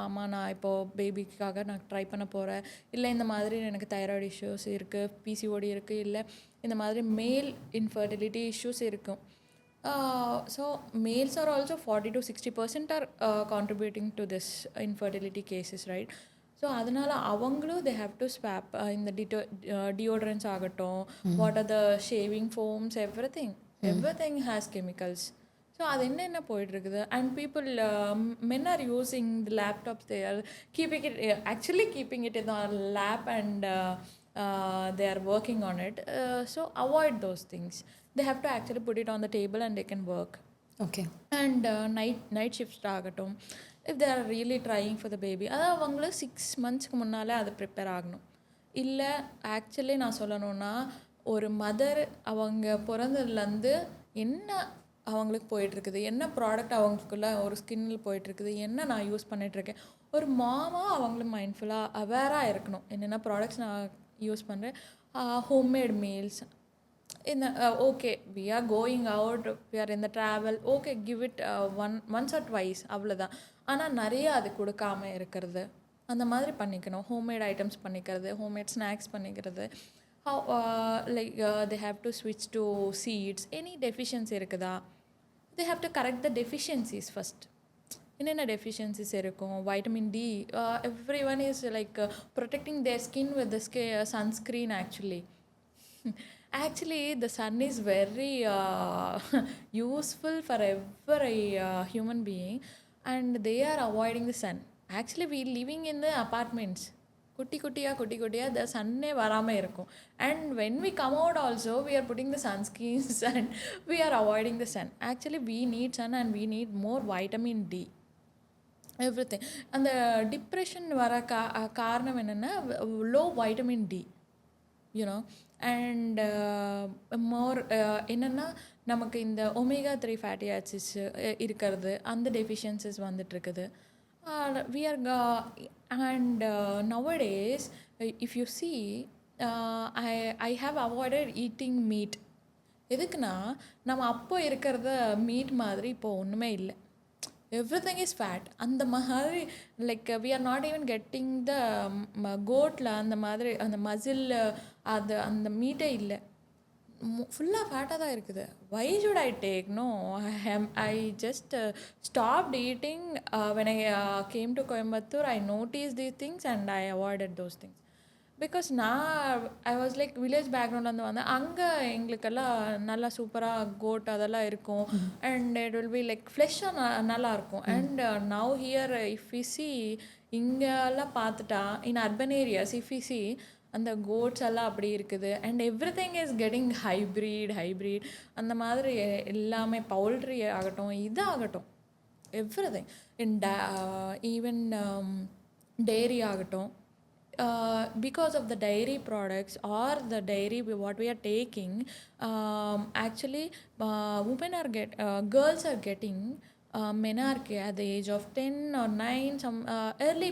ஆமாம் நான் இப்போது பேபிக்காக நான் ட்ரை பண்ண போகிறேன், இல்லை இந்த மாதிரி எனக்கு தைராய்டு இஷ்யூஸ் இருக்குது, பிசிஓடி இருக்குது, இல்லை இந்த மாதிரி மேல் இன்ஃபர்டிலிட்டி இஷ்யூஸ் இருக்கும். So males are also 40 to 60% are contributing to this infertility cases, right? So அதனால் அவங்களும் தே ஹாவ் டு ஸ்வாப் இந்த டியோட்ரன்ஸ் ஆகட்டும், what are the shaving foams, everything has chemicals. So அது என்னென்ன போயிட்டுருக்குது. And people, men are using the laptops, they are keeping it in the lap and they are working on it. So avoid those things. They have to actually put it on the table and they can work.
Okay.
And night shifts ஆகட்டும், if they are really trying for the baby, அதாவது அவங்கள 6 monthsக்கு முன்னாலே அதை prepare ஆகணும். இல்லை actually நான் சொல்லணுன்னா, ஒரு மதர் அவங்க பிறந்ததுலேருந்து என்ன அவங்களுக்கு போயிட்டுருக்குது, என்ன ப்ராடக்ட் அவங்களுக்குள்ள ஒரு ஸ்கின்னில் போயிட்டுருக்குது, என்ன நான் யூஸ் பண்ணிகிட்ருக்கேன், ஒரு மாமாக அவங்களும் மைண்ட்ஃபுல்லாக அவேராக இருக்கணும். என்னென்ன ப்ராடக்ட்ஸ் நான் யூஸ் பண்ணுறேன். ஹோம்மேட் மீல்ஸ், இந்த okay we are going out, we are இந்த travel, okay give it once or twice, அவ்வளோதான். ஆனால் நிறைய அது கொடுக்காம இருக்கிறது, அந்த மாதிரி பண்ணிக்கணும். ஹோம்மேட் ஐட்டம்ஸ் பண்ணிக்கிறது, ஹோம்மேட் ஸ்நாக்ஸ் பண்ணிக்கிறது. லைக் தே ஹாவ் டு ஸ்விட்ச் டு சீட்ஸ். எனி டெஃபிஷியன்சி இருக்குதா, they have to correct the deficiencies first. என்னென்ன டெஃபிஷியன்சிஸ் இருக்கும்? Vitamin D, every one is like protecting their skin with the sunscreen. Actually the sun is very useful for every human being, and they are avoiding the sun. Actually we living in the apartments, குட்டி குட்டியாக the சன்னே வராமல் இருக்கும். And when we come out also we are putting the sunscreens and we are avoiding the sun. Actually we need sun and we need more vitamin D, everything. அந்த depression வர காரணம் என்னென்னா low vitamin D, you know. And more என்னென்னா நமக்கு இந்த omega 3 fatty acids இருக்கிறது, அந்த deficiencies வந்துட்டுருக்குது. We are and nowadays if you see I have avoided eating meat. எதுக்குன்னா நம்ம அப்போ இருக்கிறத மீட் மாதிரி இப்போது ஒன்றுமே இல்லை. Everything is fat. அந்த மாதிரி like we are not even getting the கோட்டில் அந்த மாதிரி அந்த மசில் அது அந்த மீட்டே இல்லை, ஃபுல்லாக ஃபேட்டாக தான் இருக்குது. Why should I take? No, I just stopped eating when I came to Coimbatore. I notice these things and I avoided those things. Because நான் ஐ வாஸ் லைக் வில்லேஜ் பேக்ரவுண்ட்லேருந்து வந்தேன். அங்கே எங்களுக்கெல்லாம் நல்லா சூப்பராக கோட் அதெல்லாம் இருக்கும். And it will be like ஃப்ளெஷ்ஷாக நல்லாயிருக்கும். And now here if we see இங்கெல்லாம் பார்த்துட்டா in urban areas if we see அந்த கோட்ஸ் எல்லாம் அப்படி இருக்குது. And every thing is getting hybrid அந்த மாதிரி எல்லாமே பவுல்ட்ரி ஆகட்டும் இதாகட்டும் everything in even dairy ஆகட்டும். Because of the dairy products or the dairy what we are taking, actually women are girls are getting menarche at the age of 10 or 9, some early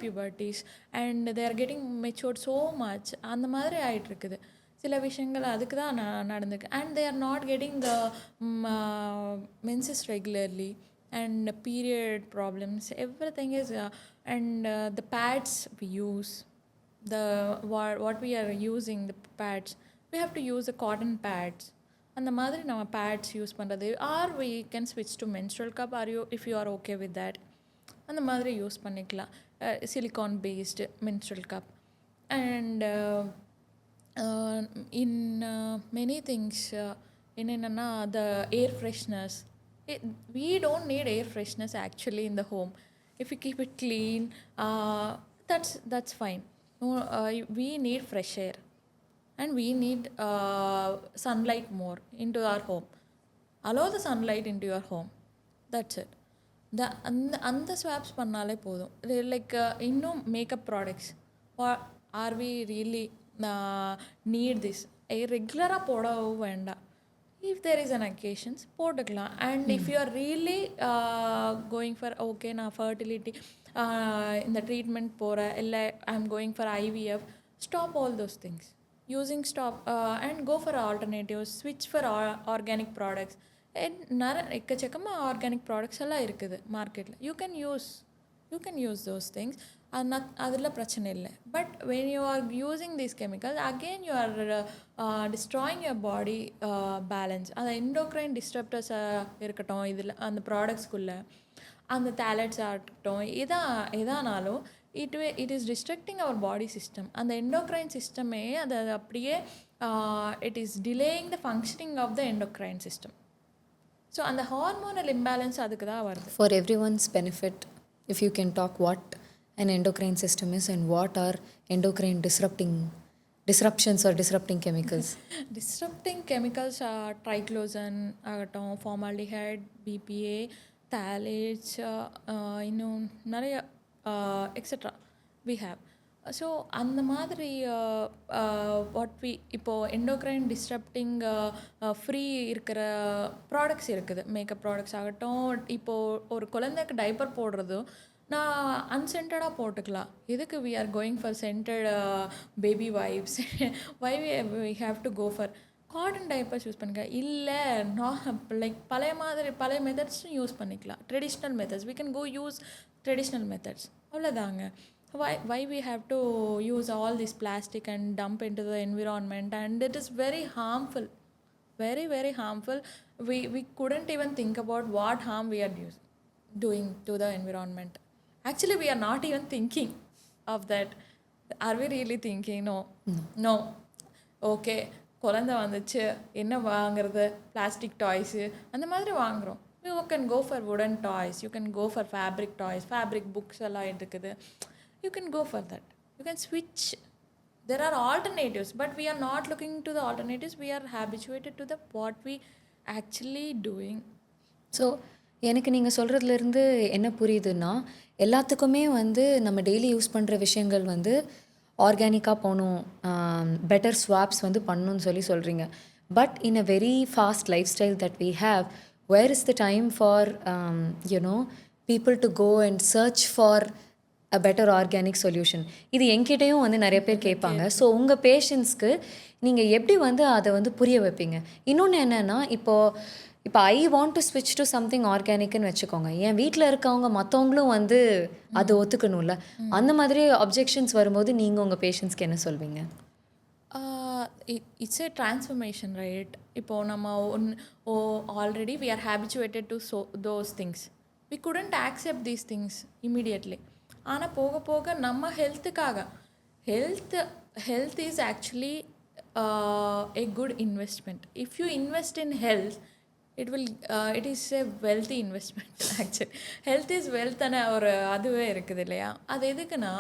puberties, and they are getting matured so much. அந்த மாதிரி ஆகிட்டு இருக்குது சில விஷயங்கள். அதுக்கு தான் நடந்துருக்கு. And they are not getting the menses regularly and period problems, everything is and the pads we use, the what we are using the pads, we have to use the cotton pads. அந்த மாதிரி நம்ம pads use பண்ணுறது, R we can switch to menstrual cup, are you if you are okay with that, அந்த மாதிரி use பண்ணிக்கலாம். silicone based menstrual cup. And in many things என்னென்னா the air freshness, we don't need air freshness actually in the home. If you keep it clean, that's fine. No, we need fresh air and we need sunlight more into our home. Allow the sunlight into your home, that's it. அந்த swaps பண்ணாலே போதும். Like இன்னும் makeup products, are we really need this? ரெகுலராக போடவும் வேண்டாம். If there is an occasions போட்டுக்கலாம். And if you are really going for okay நான் fertility இந்த ட்ரீட்மெண்ட் போகிறேன், இல்லை I am going for IVF, stop all those things using and go for alternatives, ஸ்விட்ச் for organic products. எக்கச்சக்கமாக organic products எல்லாம் இருக்குது மார்க்கெட்டில். You can use those things. அதில் பிரச்சனை இல்லை. But when you are using these chemicals again you are destroying your body balance. அந்த endocrine disruptors இருக்கட்டும் இதில் அந்த ப்ராடக்ட்ஸ்குள்ளே, அந்த டேலட்ஸ் ஆகட்டும், எதானாலும் it is destructing our body system. அந்த எண்டோக்ரைன் சிஸ்டமே அது அப்படியே it is delaying the functioning of the endocrine system. So அந்த ஹார்மோனல் இம்பேலன்ஸ் அதுக்கு தான் வருது.
For everyone's benefit, if you can talk what an endocrine system is and what are endocrine disruptions or disrupting chemicals?
Disrupting chemicals are triclosan ஆகட்டும், formaldehyde, BPA, phthalates, இன்னும் நிறைய extra we have. So அந்த மாதிரி இப்போது endocrine disturbing free இருக்கிற products இருக்குது. Makeup products ஆகட்டும், இப்போது ஒரு குழந்தைக்கு டைப்பர் போடுறதும் நான் அன்சென்டடாக போட்டுக்கலாம். எதுக்கு we are going for scented baby wipes? why we have to go for cotton diapers use பண்ணிக்க? இல்லை, லைக் பழைய மெத்தட்ஸும் யூஸ் பண்ணிக்கலாம். Traditional methods we can go use traditional methods. அவ்வளோதாங்க. Why we have to use all this plastic and dump into the environment? And it is very harmful, very very harmful. We couldn't even think about what harm we are doing to the environment. Actually we are not even thinking of that. Are we really thinking? No. Okay, குழந்தை வந்துச்சு, என்ன வாங்குறது? Plastic toys அந்த மாதிரி வாங்குகிறோம். You can go for wooden toys, you can go for fabric toys, fabric books எல்லாம் இருக்குது. you can go for that. You can switch. There are alternatives, but we are not looking to the alternatives. We are habituated to the what we actually doing.
So எனக்கு நீங்கள் சொல்கிறதுலேருந்து என்ன புரியுதுன்னா, எல்லாத்துக்குமே வந்து நம்ம daily use பண்ணுற விஷயங்கள் வந்து ஆர்கானிக்காக போகணும், பெட்டர் ஸ்வாப்ஸ் வந்து பண்ணணும்னு சொல்கிறீங்க. But in a very fast lifestyle that we have, where is the time for you know people to go and search for a better organic solution? இது என்கிட்டையும் வந்து நிறைய பேர் கேட்பாங்க. ஸோ உங்கள் பேஷண்ட்ஸ்க்கு நீங்கள் எப்படி வந்து அதை வந்து புரிய வைப்பீங்க? இன்னொன்று என்னென்னா, இப்போ ஐ வாண்ட் டு ஸ்விட்ச் டு சம்திங் ஆர்கானிக்னு வச்சுக்கோங்க. என் வீட்டில் இருக்கவங்க மற்றவங்களும் வந்து அதை ஒத்துக்கணும்ல. அந்த மாதிரி அப்ஜெக்ஷன்ஸ் வரும்போது நீங்கள் உங்கள் பேஷண்ட்ஸ்க்கு என்ன சொல்வீங்க?
It's a transformation, right? இப்போ நம்ம already we are habituated to those things. We couldn't accept these things immediately. ஆனால் போக போக நம்ம ஹெல்த்துக்காக, health is actually a good investment. If you invest in health, it is a wealthy investment actually. Health is wealth அன ஒரு அதுவே இருக்குது இல்லையா? அது எதுக்குன்னா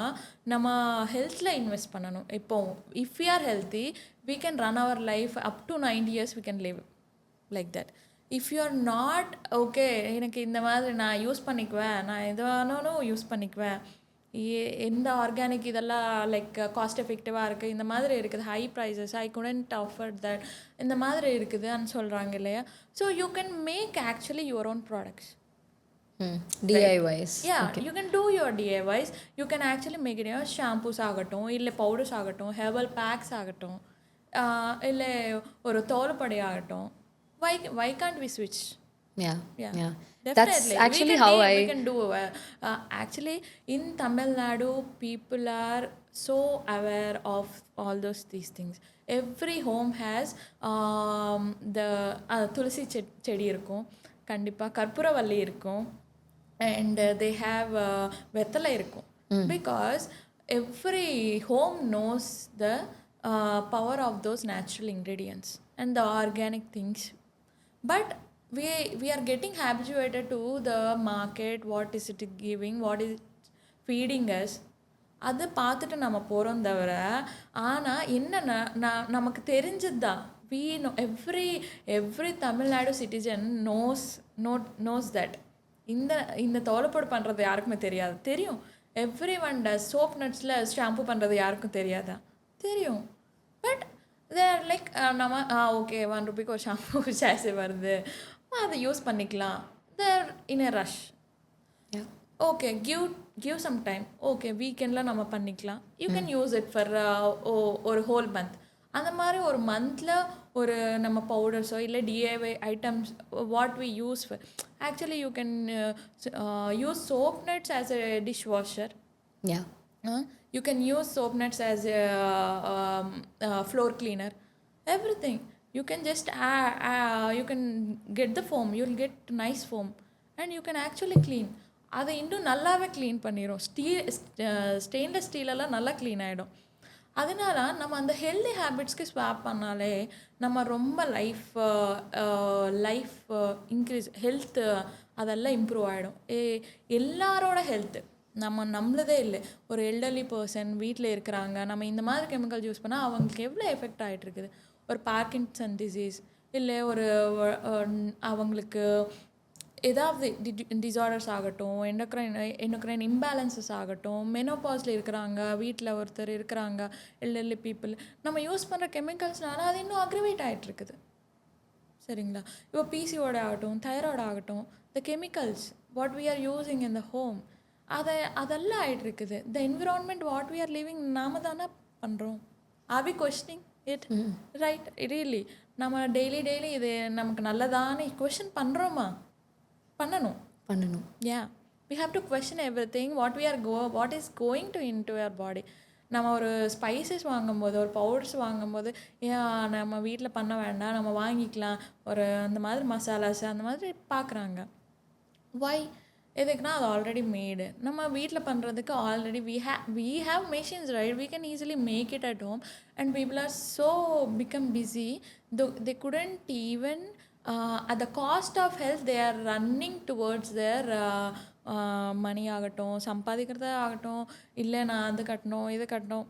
நம்ம ஹெல்த்தில் இன்வெஸ்ட் பண்ணணும். இப்போ if we are healthy, we can run our life up to 90 years we can live like that. If you are not okay, எனக்கு இந்த மாதிரி நான் யூஸ் பண்ணிக்குவேன், நான் எதுவானாலும் யூஸ் பண்ணிக்குவேன், எந்த ஆர்கானிக் இதெல்லாம் லைக் காஸ்ட் எஃபெக்டிவாக இருக்குது, இந்த மாதிரி இருக்குது, high prices, I couldn't offer that, இந்த மாதிரி இருக்குதுன்னு சொல்கிறாங்க இல்லையா? So you can make actually your own products.
DIYs.
Yeah, okay. You can do your DIYs. You can actually make it your shampoos ஆகட்டும், இல்லை பவுடர்ஸ் ஆகட்டும், ஹெர்பல் பேக்ஸ் ஆகட்டும், இல்லை ஒரு தோல்படை ஆகட்டும். Why can't we switch?
Yeah.
Definitely.
That's actually how
we can do. Actually, in Tamil Nadu, people are so aware of all these things. Every home has the tulsi செடி இருக்கும், கண்டிப்பாக கற்பூரவல்லி இருக்கும், and they have வெத்தலை இருக்கும். Because every home knows the power of those natural ingredients and the organic things. But we are getting habituated to the market, what is it giving, what is it feeding us, அதை பார்த்துட்டு நம்ம போகிறோம் தவிர, ஆனால் என்ன நமக்கு தெரிஞ்சது தான். we know every Tamil Nadu citizen knows that இந்த தோலப்பொடி பண்ணுறது யாருக்குமே தெரியாது. தெரியும், எவ்ரி ஒன் டஸ். சோப் நட்ஸில் ஷாம்பு பண்ணுறது யாருக்கும் தெரியாதா? தெரியும். பட் தேர் லைக் நம்ம ஓகே 1 ரூபிக்கு ஒரு ஷாம்பு சாசே வருது, அதை யூஸ் பண்ணிக்கலாம். They're in a rush. Okay, give some time. Okay, வீக்கெண்டில் நம்ம பண்ணிக்கலாம். You can use it for ஒரு ஹோல் மந்த். அந்த மாதிரி ஒரு மந்தில் ஒரு நம்ம பவுடர்ஸோ இல்லை DIY items what we use for. Actually you can use soap nuts as a dish washer. You can use soap nuts as a floor cleaner. Everything. You can just you can get the foam. You'll get nice foam, and you can actually clean. அதை இன்னும் நல்லாவே clean பண்ணிடும். Stainless ஸ்டீலெல்லாம் நல்லா clean ஆகிடும். அதனால நம்ம அந்த healthy ஹேபிட்ஸ்க்கு swap பண்ணாலே நம்ம ரொம்ப லைஃப் இன்க்ரீஸ், ஹெல்த் அதெல்லாம் இம்ப்ரூவ் ஆகிடும். எல்லாரோட ஹெல்த்து நம்மளதே இல்லை. ஒரு எல்டர்லி பர்சன் வீட்டில் இருக்கிறாங்க, நம்ம இந்த மாதிரி கெமிக்கல்ஸ் யூஸ் பண்ணால் அவங்களுக்கு எவ்வளோ எஃபெக்ட் ஆகிட்டு இருக்குது. ஒரு பார்க்கின்சன் டிசீஸ், இல்லை ஒரு அவங்களுக்கு ஏதாவது டிஸார்டர்ஸ் ஆகட்டும், எண்டோக்ரைன் இம்பேலன்சஸ் ஆகட்டும், மெனோபாஸில் இருக்கிறாங்க, வீட்டில் ஒருத்தர் இருக்கிறாங்க, எல்டர்லி பீப்புள், நம்ம யூஸ் பண்ணுற கெமிக்கல்ஸ்னால அது இன்னும் அக்ரிவேட் ஆகிட்டுருக்குது. சரிங்களா? இப்போ பிசிஓட ஆகட்டும், தைராய்டு ஆகட்டும், the chemicals what we are using in the home, அதெல்லாம் ஆகிட்டு இருக்குது. The environment what we are living நாம தானே பண்ணுறோம். Are we questioning it? Right, really நம்ம டெய்லி இது நமக்கு நல்லதானே கொஸ்டின் பண்ணுறோமா? பண்ணணும். Yeah, we have to question everything what is going to in to your body. நம்ம ஒரு ஸ்பைசஸ் வாங்கும்போது, ஒரு பவுடர்ஸ் வாங்கும்போது, ஏன் நம்ம வீட்டில் பண்ண வேண்டாம், நம்ம வாங்கிக்கலாம், ஒரு அந்த மாதிரி மசாலாஸ் அந்த மாதிரி பார்க்குறாங்க. வை? எதுக்குன்னா அது ஆல்ரெடி மேடு. நம்ம வீட்டில் பண்ணுறதுக்கு already we have machines, right? We can easily make it at home, and people are so become busy, they couldn't even at the cost of health they are running towards their மணி ஆகட்டும், சம்பாதிக்கிறதா ஆகட்டும், இல்லை நான் அது கட்டணும் இது கட்டணும்,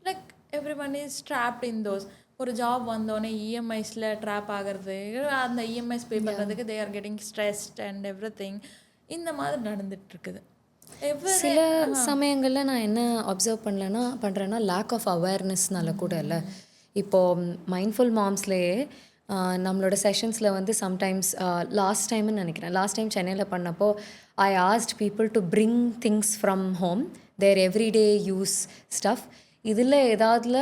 like every one is dropped in those. ஒரு job வந்தோடனே இஎம்ஐஸில் ட்ராப் ஆகிறது, அந்த இஎம்ஐஸ் பே பண்ணுறதுக்கு தே are getting stressed and every thing. இந்த மாதிரி நடந்துகிட்ருக்குது.
சில சமயங்களில் நான் என்ன அப்சர்வ் பண்ணுறேன்னா லேக் ஆஃப் அவேர்னஸ்னால கூட இல்லை. இப்போது மைண்ட்ஃபுல் மாம்ஸ்லேயே நம்மளோட செஷன்ஸில் வந்து சம்டைம்ஸ் லாஸ்ட் டைம் சென்னையில் பண்ணப்போ I asked people to bring things from home, their everyday use stuff. இதில் ஏதாவதுல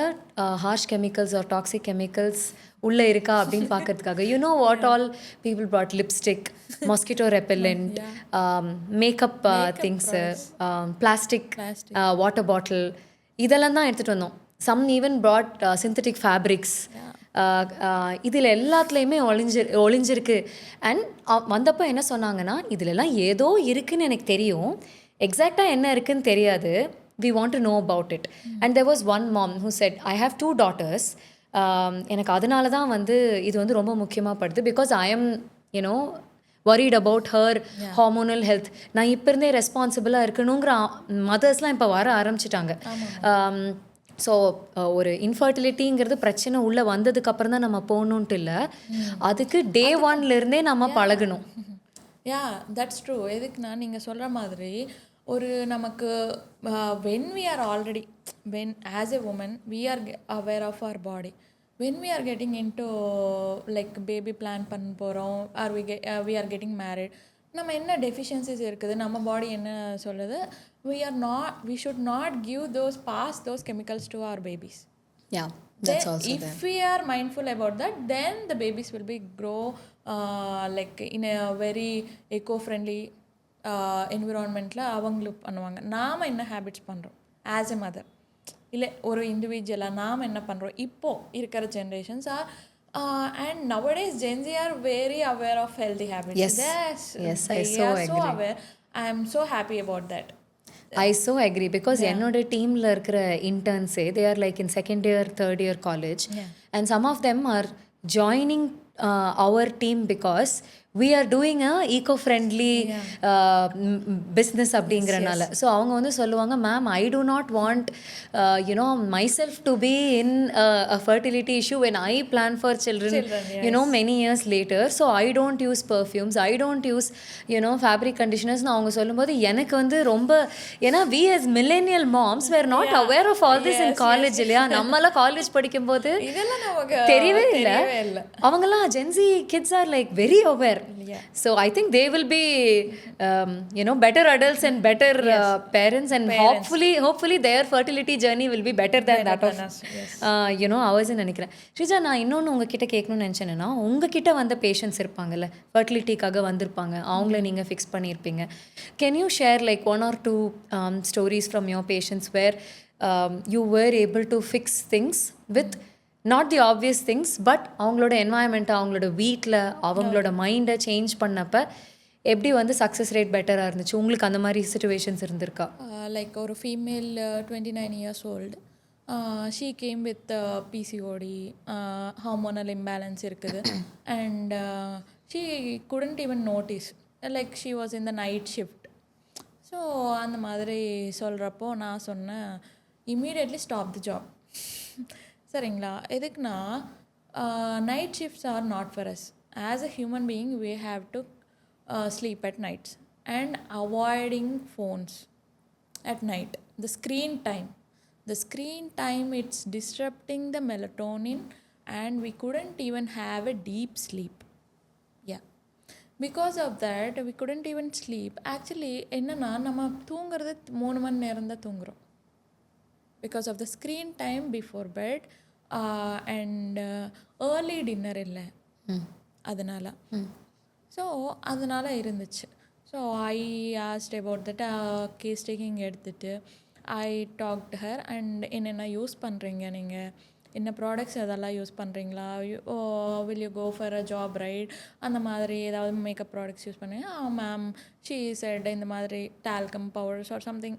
harsh chemicals or toxic chemicals உள்ளே இருக்கா அப்படின்னு பார்க்கறதுக்காக you know what all people brought lipstick, mosquito repellent, makeup things, plastic water bottle, இதெல்லாம் தான் எடுத்துகிட்டு வந்தோம். Some even brought synthetic fabrics. இதில் எல்லாத்துலேயுமே ஒளிஞ்சிருக்கு. அண்ட் வந்தப்போ என்ன சொன்னாங்கன்னா, இதிலெல்லாம் ஏதோ இருக்குதுன்னு எனக்கு தெரியும், எக்ஸாக்டாக என்ன இருக்குதுன்னு தெரியாது, we want to know about it. And there was one mom who said, I have 2 daughters. எனக்கு அதனால தான் வந்து இது வந்து ரொம்ப முக்கியமாக படுது, because I am you know worried about her hormonal health. நான் இப்போ இருந்தே ரெஸ்பான்சிபிளாக இருக்கணுங்கிற மதர்ஸ்லாம் இப்போ வர ஆரம்பிச்சிட்டாங்க. ஸோ ஒரு இன்ஃபர்டிலிட்டிங்கிறது பிரச்சனை உள்ளே வந்ததுக்கப்புறம் தான் நம்ம போகணுன்ட்டு இல்லை, அதுக்கு டே ஒன்லேருந்தே நம்ம பழகணும்.
That's true. எதுக்குன்னா நீங்கள் சொல்கிற மாதிரி ஒரு நமக்கு when we are already, when as a woman we are aware of our body, when we are getting into like baby plan பண்ண போகிறோம், or we are getting married, நம்ம என்ன டெஃபிஷியன்சிஸ் இருக்குது, நம்ம பாடி என்ன சொல்லுது, we should not give pass those chemicals to our babies.
That's also
if there. We are mindful about that, then the babies will be grow like in a very eco-friendly என்விரான்மெண்ட்டில் அவங்களுக்கு பண்ணுவாங்க. நாம் என்ன habits பண்ணுறோம் as a mother, இல்லை ஒரு இண்டிவிஜுவலாக நாம் என்ன பண்ணுறோம் இப்போது இருக்கிற generations R and nowadays Gen Z are very aware of healthy habits.
Yes, I
so agree. Aware. I am so happy about that.
I so agree, because என்னோட டீமில் இருக்கிற இன்டர்ன்ஸே they are like in second year, third year college, and some of them are joining our team because we are doing a eco-friendly business அப்படிங்கிறனால. So அவங்க வந்து சொல்லுவாங்க, ma'am I do not want myself to be in a fertility issue when I plan for children many years later, so I don't use perfumes, I don't use fabric conditioners. அவங்க சொல்லும்போது எனக்கு வந்து ரொம்ப, ஏன்னா we as millennial moms were not aware of all this in college இல்லையா. நம்மளாம் college படிக்கும்போது தெரியவே இல்லை. அவங்கெல்லாம் Gen Z kids are like very aware. So I think they will be better adults and better parents, and hopefully their fertility journey will be better than that of ours ன்னு நினைக்கிறேன். ஸ்ரீஜா, நான் இன்னொன்று உங்ககிட்ட கேட்கணும்னு நினச்சேன்னா, உங்ககிட்ட வந்த பேஷண்ட்ஸ் இருப்பாங்கல்ல, ஃபர்டிலிட்டிக்காக வந்திருப்பாங்க, அவங்கள நீங்கள் ஃபிக்ஸ் பண்ணியிருப்பீங்க. Can you share like 1 or 2 stories from your patients where you were able to fix things with not the obvious things, but அவங்களோட என்வாயன்மெண்ட்டை, அவங்களோட வீட்டில் அவங்களோட மைண்டை சேஞ்ச் பண்ணப்போ எப்படி வந்து சக்ஸஸ் ரேட் பெட்டராக இருந்துச்சு? உங்களுக்கு அந்த மாதிரி சுச்சுவேஷன்ஸ் இருந்திருக்கா?
லைக் ஒரு female 29 years old, she came with PCOD, hormonal imbalance இருக்குது, and she couldn't even notice, like she was in the night shift. So அந்த மாதிரி சொல்கிறப்போ நான் சொன்னேன், immediately stop the job. சரிங்களா? எதுக்குன்னா night shifts are not for us. As a human being we have to sleep at nights and avoiding phones at night. The screen time, it's disrupting the melatonin, and we couldn't even have a deep sleep. Because of that we couldn't even sleep. Actually என்னன்னா, நம்ம தூங்குறது 3 மணி நேரம் தான் தூங்குறோம், because of the screen time before bed and early dinner இல்லை, அதனால். So அதனால் இருந்துச்சு. So I asked about that case taking எடுத்துகிட்டு ஐ டாக்ட் ஹர், அண்ட் என்னென்ன யூஸ் பண்ணுறீங்க, நீங்கள் என்ன ப்ராடக்ட்ஸ் அதெல்லாம் யூஸ் பண்ணுறீங்களா, will you go for a job right, அந்த மாதிரி ஏதாவது மேக்கப் ப்ராடக்ட்ஸ் யூஸ் பண்ணுங்க. மேம் ஷீ செட் இந்த மாதிரி talcum powders or something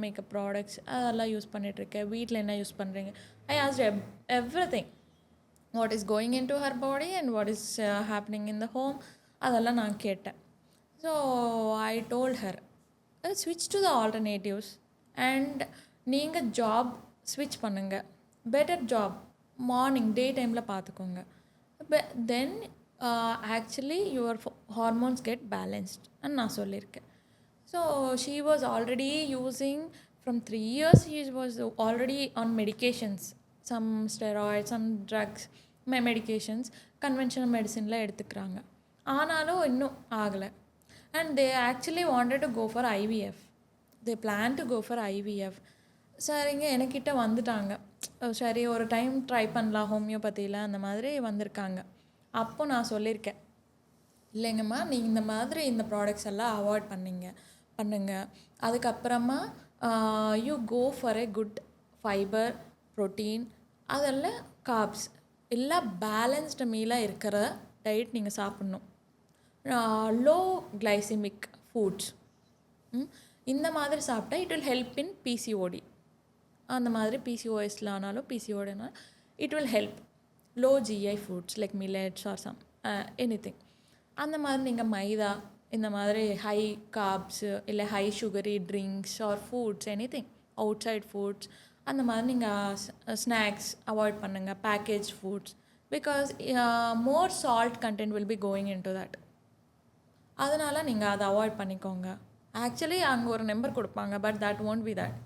makeup products அதெல்லாம் யூஸ் பண்ணிகிட்ருக்கேன், வீட்டில் என்ன யூஸ் பண்ணுறீங்க. I asked everything, what is going in to her body and what is happening in the home, அதெல்லாம் நான் கேட்டேன். ஸோ ஐ டோல்ட் ஹர், ஸ்விட்ச் டு த ஆல்டர்னேட்டிவ்ஸ். அண்ட் நீங்கள் ஜாப் ஸ்விட்ச் பண்ணுங்கள், பெட்டர் ஜாப் மார்னிங் டே டைமில் பார்த்துக்கோங்க. Then actually your hormones get balanced நான் சொல்லியிருக்கேன். So she was already using from 3 years. She was already on medications, some steroid, some drugs, medications, conventional மெடிசின்லாம் எடுத்துக்கிறாங்க. ஆனாலும் இன்னும் ஆகலை. And they actually wanted to go for IVF. They plan to go for IVF. சரிங்க, எனக்கிட்ட வந்துட்டாங்க. சரி, ஒரு டைம் ட்ரை பண்ணலாம் ஹோமியோபதியில், அந்த மாதிரி வந்திருக்காங்க. அப்போ நான் சொல்லியிருக்கேன், இல்லைங்கம்மா நீங்கள் இந்த மாதிரி இந்த ப்ராடக்ட்ஸ் எல்லாம் அவாய்ட் பண்ணுங்க. அதுக்கப்புறமா you go for a good fibre, protein, அதெல்லாம் கார்ப்ஸ் எல்லாம் பேலன்ஸ்டு மீலாக இருக்கிற டயட் நீங்கள் சாப்பிட்ணும். லோ கிளைசிமிக் ஃபுட்ஸ், இந்த மாதிரி சாப்பிட்டா it will help in PCOD. அந்த மாதிரி PCOSல ஆனாலும் PCODனாலும் it will help. Low GI foods like millets or some anything. அந்த மாதிரி நீங்கள் மைதா, இந்த மாதிரி ஹை கார்ப்ஸு இல்லை high sugary drinks or foods, anything outside foods, அந்த மாதிரி நீங்கள் ஸ்நாக்ஸ் அவாய்ட் பண்ணுங்கள். Package foods, because more salt content will be going in to that. அதனால் நீங்கள் அதை அவாய்ட் பண்ணிக்கோங்க. ஆக்சுவலி அங்கே ஒரு நம்பர் கொடுப்பாங்க, but that won't be that.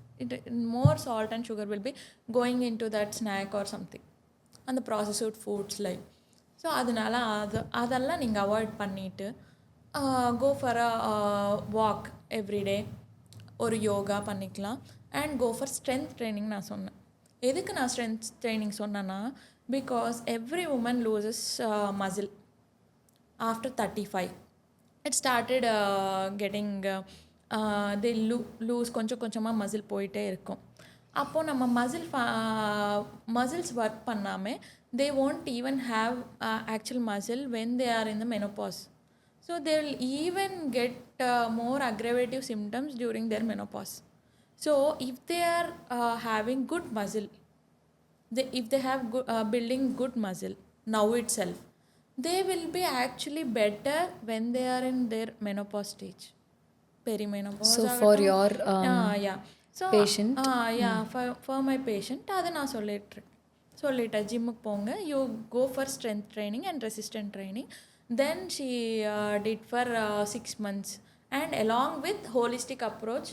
More salt and sugar will be going into that snack or something, அந்த processed foods like. So அதனால் அதெல்லாம் நீங்கள் அவாய்ட் பண்ணிவிட்டு go for a walk every day, ஒரு யோகா பண்ணிக்கலாம். And go for strength training. நான் சொன்னேன், எதுக்கு நான் ஸ்ட்ரென்த் ட்ரைனிங் சொன்னேன்னா, because every woman loses muscle after 35. It started getting they lose, கொஞ்சம் கொஞ்சமாக மசில் போயிட்டே இருக்கும். அப்போது நம்ம மசில்ஸ் ஒர்க் பண்ணாமல் they won't even have actual muscle when they are in the menopause. So they will even get more aggravative symptoms during their menopause. So if they are having good muscle, if they have building good muscle now itself, they will be actually better when they are in their menopause stage, perimenopause.
So for your
yeah, so
patient,
yeah, for my patient அதை நான் சொல்லிட்டேன், ஜிம்முக்கு போங்க, you go for strength training and resistant training. Then she did for 6 months and along with holistic approach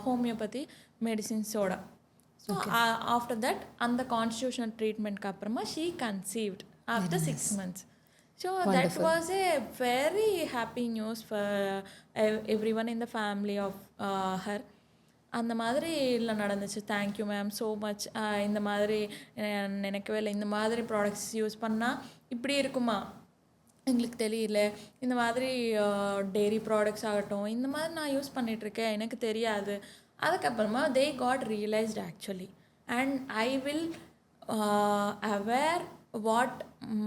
homeopathy மெடிசின்ஸோட. So after that அந்த constitutional ட்ரீட்மெண்ட்க்கு அப்புறமா she conceived after 6 months. So that was a very happy news for everyone in the family of her. அந்த மாதிரி இல்லை நடந்துச்சு. Thank you ma'am so much. இந்த மாதிரி நினைக்கவே இல்லை, இந்த மாதிரி ப்ராடக்ட்ஸ் யூஸ் பண்ணால் இப்படி இருக்குமா எங்களுக்கு தெரியல, இந்த மாதிரி டெய்ரி ப்ராடக்ட்ஸ் ஆகட்டும், இந்த மாதிரி நான் யூஸ் பண்ணிகிட்ருக்கேன், எனக்கு தெரியாது. அதுக்கப்புறமா they got realized actually, and I will aware what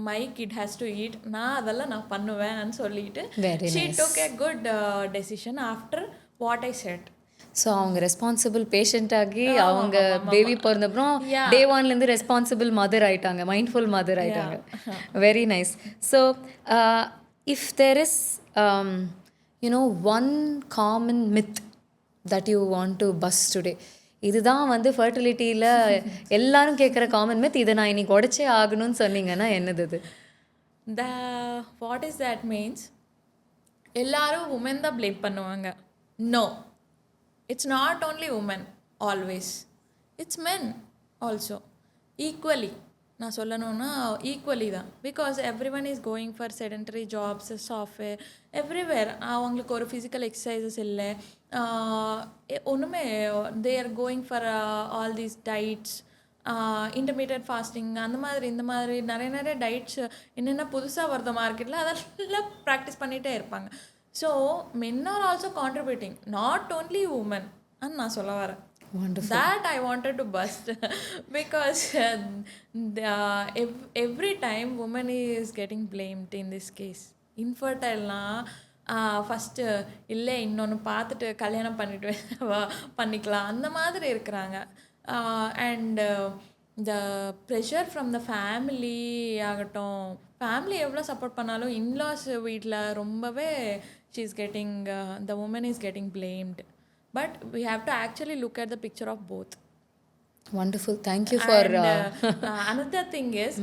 my kid has to eat. நான் அதெல்லாம் நான் பண்ணுவேன்னு சொல்லிட்டு she took a good decision after what I said.
ஸோ அவங்க ரெஸ்பான்சிபிள் பேஷண்ட் ஆகி அவங்க பேபி பிறந்தப்புறம் டே ஒன்லேருந்து ரெஸ்பான்சிபிள் மதர் ஆயிட்டாங்க, மைண்ட்ஃபுல் மதர் ஆயிட்டாங்க. Very nice. So if there is one common myth that you want to bust today, இதுதான் வந்து ஃபர்டிலிட்டியில் எல்லாரும் கேட்குற காமன் மித், இதை நான் இன்னைக்கு உடச்சே ஆகணும்னு சொன்னீங்கன்னா என்னது இது?
வாட் இஸ் தட் மீன்ஸ், எல்லாரும் உமன் தான் ப்ளேம் பண்ணுவாங்க. No, it's not only women always, it's men also equally. நான் சொல்லணும்னா ஈக்குவலி தான், because every one is going for sedentary jobs, software, everywhere. அவங்களுக்கு ஒரு ஃபிசிக்கல் எக்ஸசைசஸ் இல்லை, ஒன்றுமே. They are going for all these diets, intermediate fasting, அந்த மாதிரி இந்த மாதிரி நிறைய டயட்ஸ் என்னென்ன புதுசாக வருது மார்க்கெட்டில், அதெல்லாம் ப்ராக்டிஸ் பண்ணிகிட்டே இருப்பாங்க. So men are also contributing, not only women. and நான் சொல்ல வரேன், that I wanted to bust because every time woman is getting blamed in this case. infertileனா ஃபஸ்ட்டு இல்லை இன்னொன்று பார்த்துட்டு கல்யாணம் பண்ணிக்கலாம் அந்த மாதிரி இருக்கிறாங்க. And the pressure from the family ஆகட்டும், ஃபேமிலி எவ்வளோ சப்போர்ட் பண்ணாலும் இன்லாஸ் வீட்டில் ரொம்பவே the woman is getting blamed. but we have to actually look at the picture of both.
Wonderful. Thank you for.
And another thing is,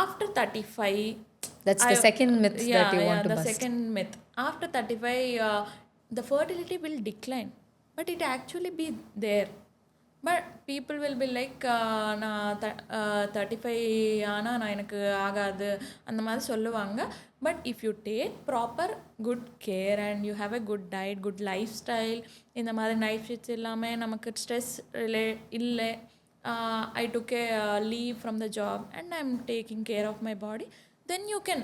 after 35,
That's the second myth that you want to
the
bust.
second myth. After 35, the fertility will decline, but it actually be there. But people will be like, நான் 35 ஆனால் நான் எனக்கு ஆகாது அந்த மாதிரி சொல்லுவாங்க. But if you take proper good care and you have a good diet, good life style, இந்த மாதிரி நைட் ஷிஃப்ட்ஸ் இல்லாமல் நமக்கு ஸ்ட்ரெஸ் இல்லை, I took a leave from the job and I'm taking care of my body, then you can,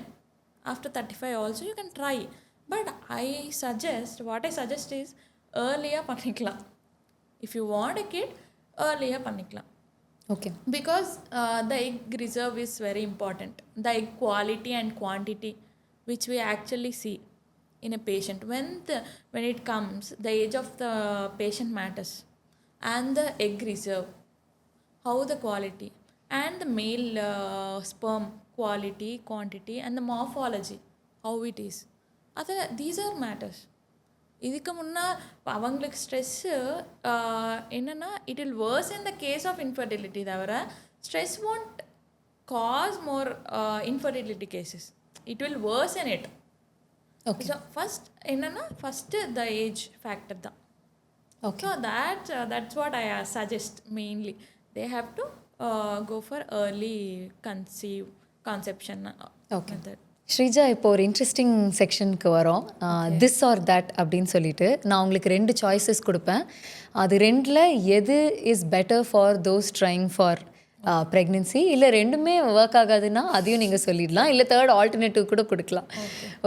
after 35 also you can try. But what I suggest is earlier பண்ணிக்கலாம். If you want a kid, earlier பண்ணிக்கலாம்.
Okay.
Because the egg reserve is very important. The egg quality and quantity, which we actually see in a patient. When it comes, the age of the patient matters, and the egg reserve, how the quality, and the male sperm quality, quantity, and the morphology, how it is. These are matters. இதுக்கு முன்னா அவங்களுக்கு stress என்னென்னா it will worse in the case of infertility தவிர stress won't cause more infertility cases. It will worse in it.
Okay.
So first என்னென்னா first the age factor தான்.
Okay.
So that's what I suggest mainly. They have to go for early conception
Okay.
method.
Sreeja, இப்போ ஒரு interesting செக்ஷனுக்கு வரோம். This or that அப்படின்னு சொல்லிட்டு நான் உங்களுக்கு 2 சாய்ஸஸ் கொடுப்பேன். அது 2ல் எது is better for those trying for pregnancy, இல்லை ரெண்டுமே ஒர்க் ஆகாதுன்னா அதையும் நீங்கள் சொல்லிடலாம், இல்லை தேர்ட் ஆல்டர்னேட்டிவ் கூட கொடுக்கலாம்.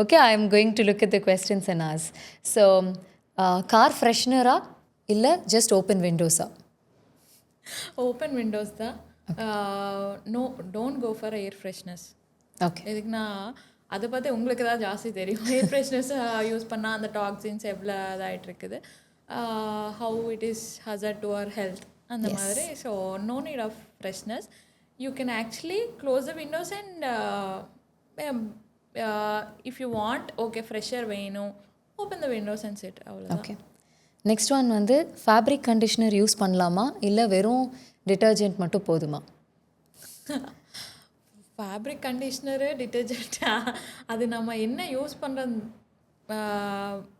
Okay, I am going to look at the questions and ask. So car ஃப்ரெஷ்னரா இல்லை ஜஸ்ட் ஓப்பன் விண்டோஸா?
ஓப்பன் விண்டோஸ் தான். No, don't go for air freshness.
ஓகே.
எதுக்குன்னா அதை பார்த்து உங்களுக்கு தான் ஜாஸ்தி தெரியும். ஏர் ஃப்ரெஷ்னஸ் யூஸ் பண்ணால் அந்த டாக்ஸின்ஸ் எவ்வளோ இதாகிட்டு இருக்குது, how it is hazard to our health அந்த மாதிரி. So no need of freshness. You can actually close the windows and if you want okay fresher வேணும், open the windows and set, அவ்வளோதான்.
Okay. Next one வந்து fabric conditioner use பண்ணலாமா இல்லை வெறும் detergent மட்டும் போதுமா?
ஃபேப்ரிக் கண்டிஷ்னரு, டிட்டர்ஜென்ட்டா, அது நம்ம என்ன யூஸ் பண்ணுறது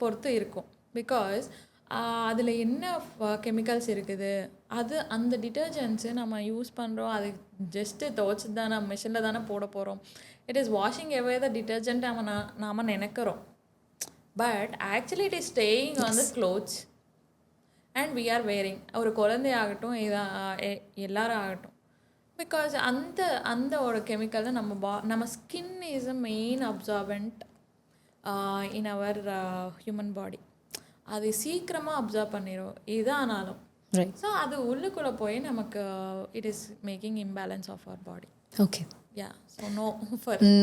பொறுத்து இருக்கும். பிகாஸ் அதில் என்ன கெமிக்கல்ஸ் இருக்குது, அந்த டிட்டர்ஜென்ட்ஸு நம்ம யூஸ் பண்ணுறோம், அது ஜஸ்ட்டு துவைச்சி தானே மிஷினில் தானே போட போகிறோம். It is washing away the detergent நாம் நினைக்கிறோம். But actually it is staying on the clothes and we are wearing. ஒரு குழந்தையாகட்டும், எல்லாரும் ஆகட்டும். பிகாஸ் அந்த ஒரு கெமிக்கல் தான் நம்ம skin is a main absorbent in our human body. அது சீக்கிரமாக அப்சார்ப் பண்ணிடும் இதானாலும். ஸோ அது உள்ளுக்குள்ளே போய் நமக்கு it is making imbalance of our body.
Okay.
Yeah, so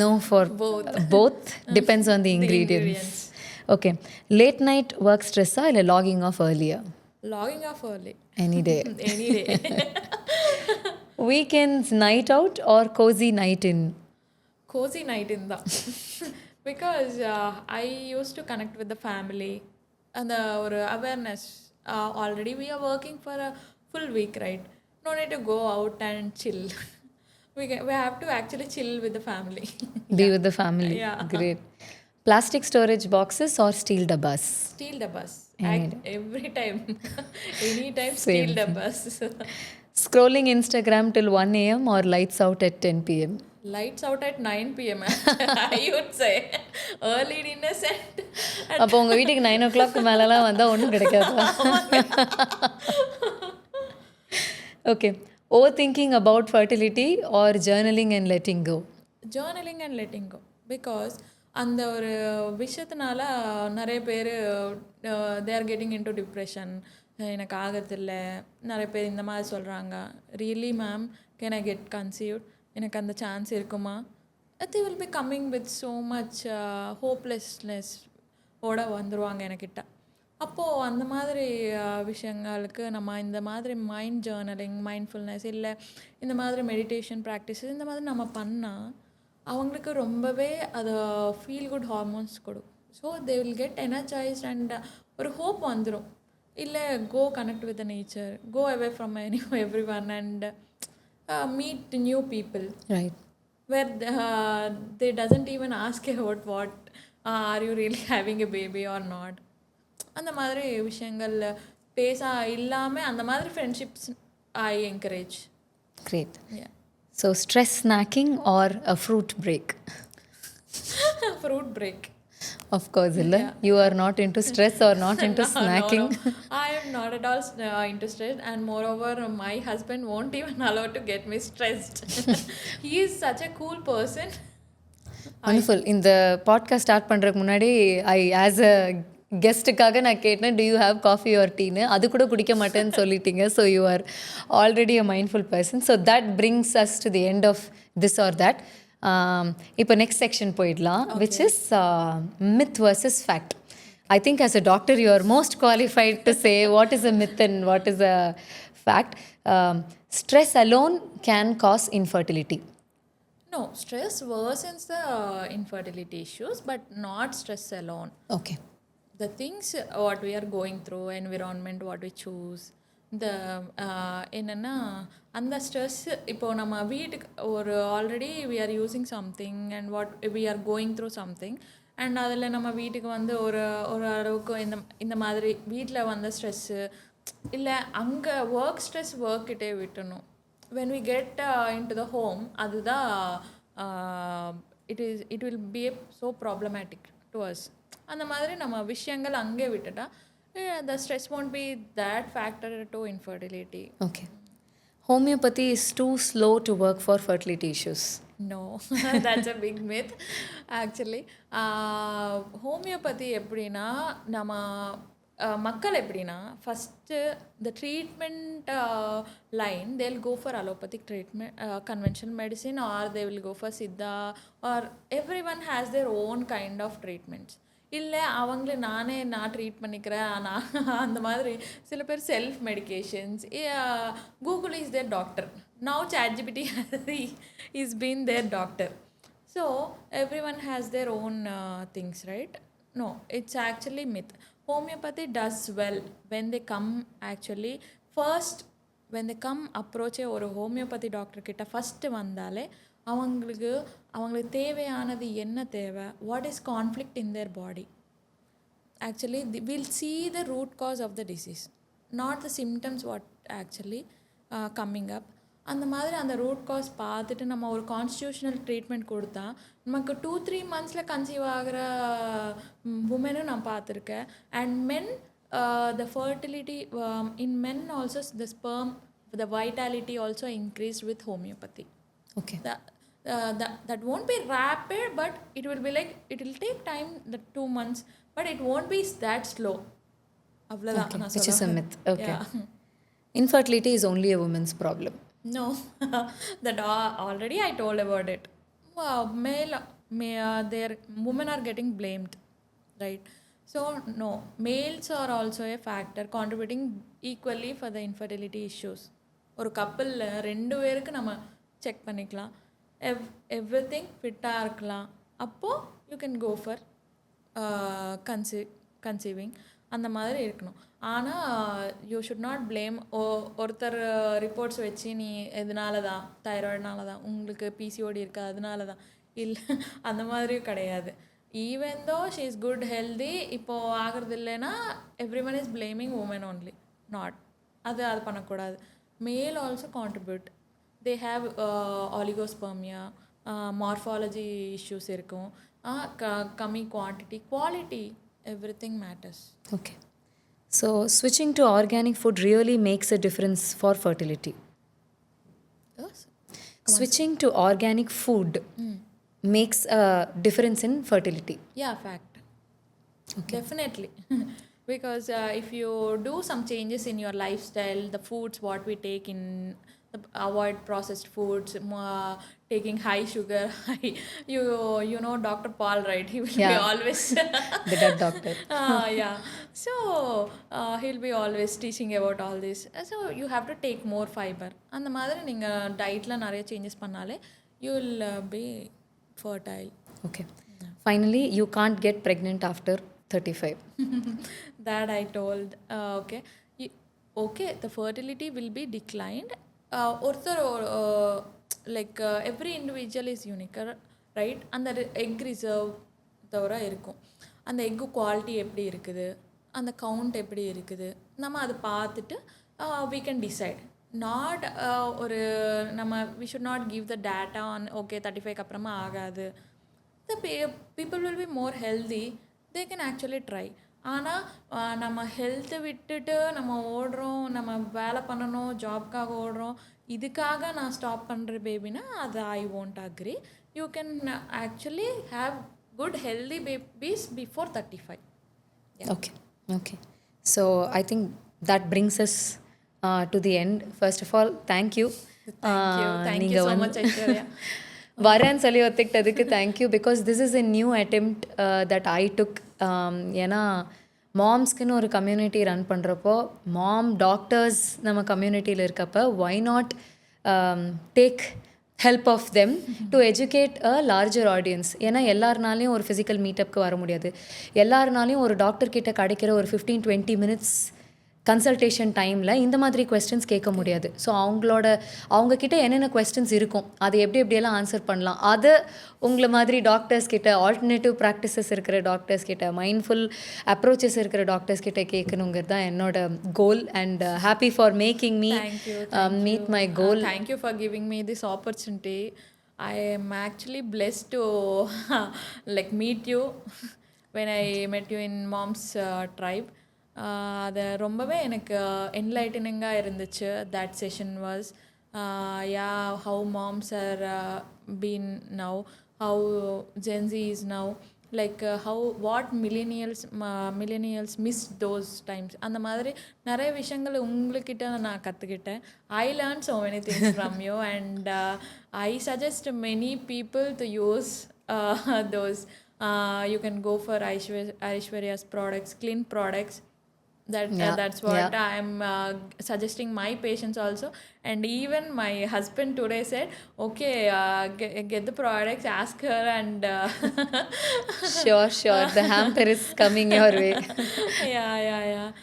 no
for
both.
Both depends on the ingredients. Okay, late night work stress or logging off earlier?
Logging off early.
Any day.
Any day.
Weekends night out or cozy night in?
Cozy night in da. Because I used to connect with the family and the awareness. Already we are working for a full week, right? No need to go out and chill. We have to actually chill with the family.
Be with the family.
Yeah.
Great. Plastic storage boxes or steel dabbas?
Steel dabbas.
Any
Every time. Anytime
Same.
steel dabbas.
Scrolling Instagram till 1 a.m. or lights out at 10 p.m?
Lights out at 9 p.m. I would say. Early dinners and
அப்போ உங்கள் வீட்டுக்கு 9 o'clock மேலெலாம் வந்தால் ஒன்றும் கிடைக்காது. Okay. Overthinking about fertility or journaling and letting go?
Journaling and letting go. Because அந்த ஒரு விஷயத்தினால நிறைய பேர் they are getting into depression. எனக்கு ஆகிறதில்ல, நிறைய பேர் இந்த மாதிரி சொல்கிறாங்க. Really ma'am, can I get conceived? எனக்கு அந்த சான்ஸ் இருக்குமா? they will be coming with so much hopelessness ஓட வந்துடுவாங்க என்கிட்ட. அப்போது அந்த மாதிரி விஷயங்களுக்கு நம்ம இந்த மாதிரி மைண்ட் ஜேர்னலிங், மைண்ட்ஃபுல்னஸ், இல்லை இந்த மாதிரி மெடிடேஷன் ப்ராக்டிஸஸ் இந்த மாதிரி நம்ம பண்ணால் அவங்களுக்கு ரொம்பவே அது ஃபீல் குட் ஹார்மோன்ஸ் கொடுக்கும். So they will get energised and ஒரு ஹோப் வந்துடும். இல்லை go connect with the nature, go away from everyone and meet new people
Right.
where they doesn't even ask about what are you really having a baby or not. அந்த மாதிரி விஷயங்கள் பேச இல்லாமல் அந்த மாதிரி friendships I encourage.
Great. So stress snacking or a fruit break?
Fruit break.
Of course, illa. You are not into stress or not into snacking.
No. I am not at all interested, and moreover, my husband won't even allow to get me stressed. He is such a cool person.
Wonderful. இந்த podcast start பண்ணுறதுக்கு முன்னாடி as a கெஸ்ட்டுக்காக நான் கேட்டேன், do you have coffee or டீன்னு. அது கூட குடிக்க மாட்டேன்னு சொல்லிட்டீங்க. So you are already a mindful person. So that brings us to the end of this or that. இப்போ நெக்ஸ்ட் செக்ஷன் போயிடலாம், which is myth versus fact. I think as a doctor, you are most qualified to say what is a myth and what is a fact. Stress alone can cause infertility.
No, stress worsens the infertility issues, but not stress alone.
Okay.
The things what we are going through, environment what we choose, the என்னென்னா அந்த stress இப்போ நம்ம வீட்டுக்கு ஒரு already we are using something and what we are going through something and அதில் நம்ம வீட்டுக்கு வந்து ஒரு ஒரு அளவுக்கு இந்த மாதிரி வீட்டில் வந்த ஸ்ட்ரெஸ்ஸு இல்லை அங்கே ஒர்க் ஸ்ட்ரெஸ் ஒர்க்கிட்டே விட்டணும். when we get into the home அதுதான் it will be so problematic to us. அந்த மாதிரி நம்ம விஷயங்கள் அங்கே விட்டுட்டா the stress won't be that factor to infertility.
Okay. Homeopathy is too slow to work for fertility issues.
No, that's a big myth actually. Homeopathy எப்படின்னா நம்ம மக்கள் எப்படின்னா first the treatment line they will go for allopathic treatment conventional medicine or they will go for Siddha or everyone has their own kind of treatments. இல்லை அவங்களே நான் treat பண்ணிக்கிறேன் நான் அந்த மாதிரி சில பேர் self medications. Google is their doctor, now ChatGPT is been their doctor. So everyone has their own things, right? No, it's actually myth. Homeopathy does well when they come actually first, when they come approach ஒரு homeopathy doctor கிட்ட first வந்தாலே அவங்களுக்கு தேவையானது என்ன தேவை, what is conflict in their body. Actually will see the root cause of the disease, not the symptoms what actually coming up. அந்த மாதிரி அந்த ரூட் காஸ் பார்த்துட்டு நம்ம ஒரு கான்ஸ்டியூஷனல் ட்ரீட்மெண்ட் கொடுத்தா நமக்கு 2-3 months கன்சீவ் ஆகிற உமனும் நான் பார்த்துருக்கேன். And men the fertility in men also the sperm the vitality also increased with homeopathy.
Okay.
That won't be rapid, but it will be like it will take time, the 2 months, but it won't be that slow. அவ்வளோதான் நான்
Which is a myth. Okay.
Yeah.
Infertility is only a woman's problem.
No, that already I told about it. Wow, their women are getting blamed, right? So no, males are also a factor contributing equally for the infertility issues. ஒரு கப்பலில் 2 பேருக்கு நம்ம check பண்ணிக்கலாம், everything ஃபிட்டாக இருக்கலாம், அப்போது you can go for conceiving அந்த மாதிரி இருக்கணும். ஆனால் யூ ஷுட் நாட் பிளேம் ஒருத்தர் ரிப்போர்ட்ஸ் வச்சு நீ எதனால தான் தைராய்டுனால தான் உங்களுக்கு பிசிஓடி இருக்குது அதனால தான் இல்லை, அந்த மாதிரியும் கிடையாது. Even though she is good healthy இப்போது ஆகிறது இல்லைன்னா every one is blaming women only, not அது பண்ணக்கூடாது. Male also contribute, they have oligospermia, morphology issues இருக்கும், கம்மி quantity, quality, everything matters.
Okay. So switching to organic food really makes a difference for fertility.
Yes.
Switching to organic food makes a difference in fertility.
Yeah, fact. Okay. Definitely. Because if you do some changes in your lifestyle, the foods what we take in, avoid processed foods, taking high sugar, you know Dr. Paul, right? He will be always
the gut doctor.
Yeah. So he'll be always teaching about all this. So you have to take more fiber. அந்த மாதிரி நீங்கள் டயட்டில் நிறைய changes பண்ணாலே you will be fertile.
Okay. Finally, you can't get pregnant after 35.
That I told. Okay. Okay, the fertility will be declined. Like every individual is unique, right? அந்த egg reserve தவிர இருக்கும். அந்த எக்கு குவாலிட்டி எப்படி இருக்குது, அந்த count எப்படி இருக்குது, நம்ம அதை பார்த்துட்டு we can decide. நாட் ஒரு நம்ம we should not give the data on okay 35க்கு அப்புறமா ஆகாது. The people will be more healthy, they can actually try. ஆனால் நம்ம ஹெல்த்தை விட்டுட்டு நம்ம ஓடுறோம், நம்ம வேலை பண்ணணும், ஜாப்காக ஓடுறோம், இதுக்காக நான் ஸ்டாப் பண்ணுற பேபினா அது ஐ won't agree. You can actually have good healthy babies before 35. Yeah.
Okay. So I think that brings us to the end. First of all, thank you.
Thank you so much, Aishwarya.
வரேன்னு சொல்லி ஒத்துக்கிட்டதுக்கு thank you. Because this is a new attempt that I took. ஏன்னா மாம்ஸ்க்குன்னு ஒரு community run பண்ணுறப்போ மாம் doctors நம்ம கம்யூனிட்டியில் இருக்கப்போ why not take help of them to educate a larger audience. ஏன்னா எல்லாருனாலையும் ஒரு ஃபிசிக்கல் மீட்டப்க்கு வர முடியாது. எல்லாருனாலையும் ஒரு டாக்டர்கிட்ட கிடைக்கிற ஒரு 15-20 மினிட்ஸ் கன்சல்டேஷன் டைமில் இந்த மாதிரி கொஸ்டின்ஸ் கேட்க முடியாது. ஸோ அவங்கக்கிட்ட என்னென்ன கொஸ்டின்ஸ் இருக்கும், அதை எப்படியெல்லாம் ஆன்சர் பண்ணலாம், அதை உங்களை மாதிரி டாக்டர்ஸ் கிட்ட, ஆல்டர்னேட்டிவ் ப்ராக்டிசஸ் இருக்கிற டாக்டர்ஸ் கிட்ட, மைண்ட்ஃபுல் அப்ரோச்சஸ் இருக்கிற டாக்டர்ஸ் கிட்ட கேட்கணுங்கிறது தான் என்னோட goal. And happy for making me meet my goal.
Thank you for giving me this opportunity. I am actually blessed to like meet you when I met you in Mom's tribe. அது ரொம்பவே எனக்கு என்லைட்டனிங்காக இருந்துச்சு. That session was yeah how moms are been now, how Gen Z is now, like how what millennials miss those times. அந்த மாதிரி நிறைய விஷயங்கள் உங்கள்கிட்ட நான் கற்றுக்கிட்டேன். I learn so many things from you and I suggest many people to use those. You can go for Aishwarya's products, clean products. That's what I'm suggesting my patients also. And even my husband today said, okay, get the products, ask her and
Sure. The hamper is coming your way.
Yeah.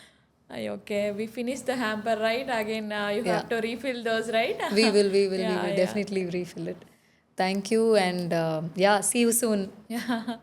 Okay, we finished the hamper, right? Again, you have to refill those, right?
We will definitely refill it. Thank you and see you soon.
Yeah.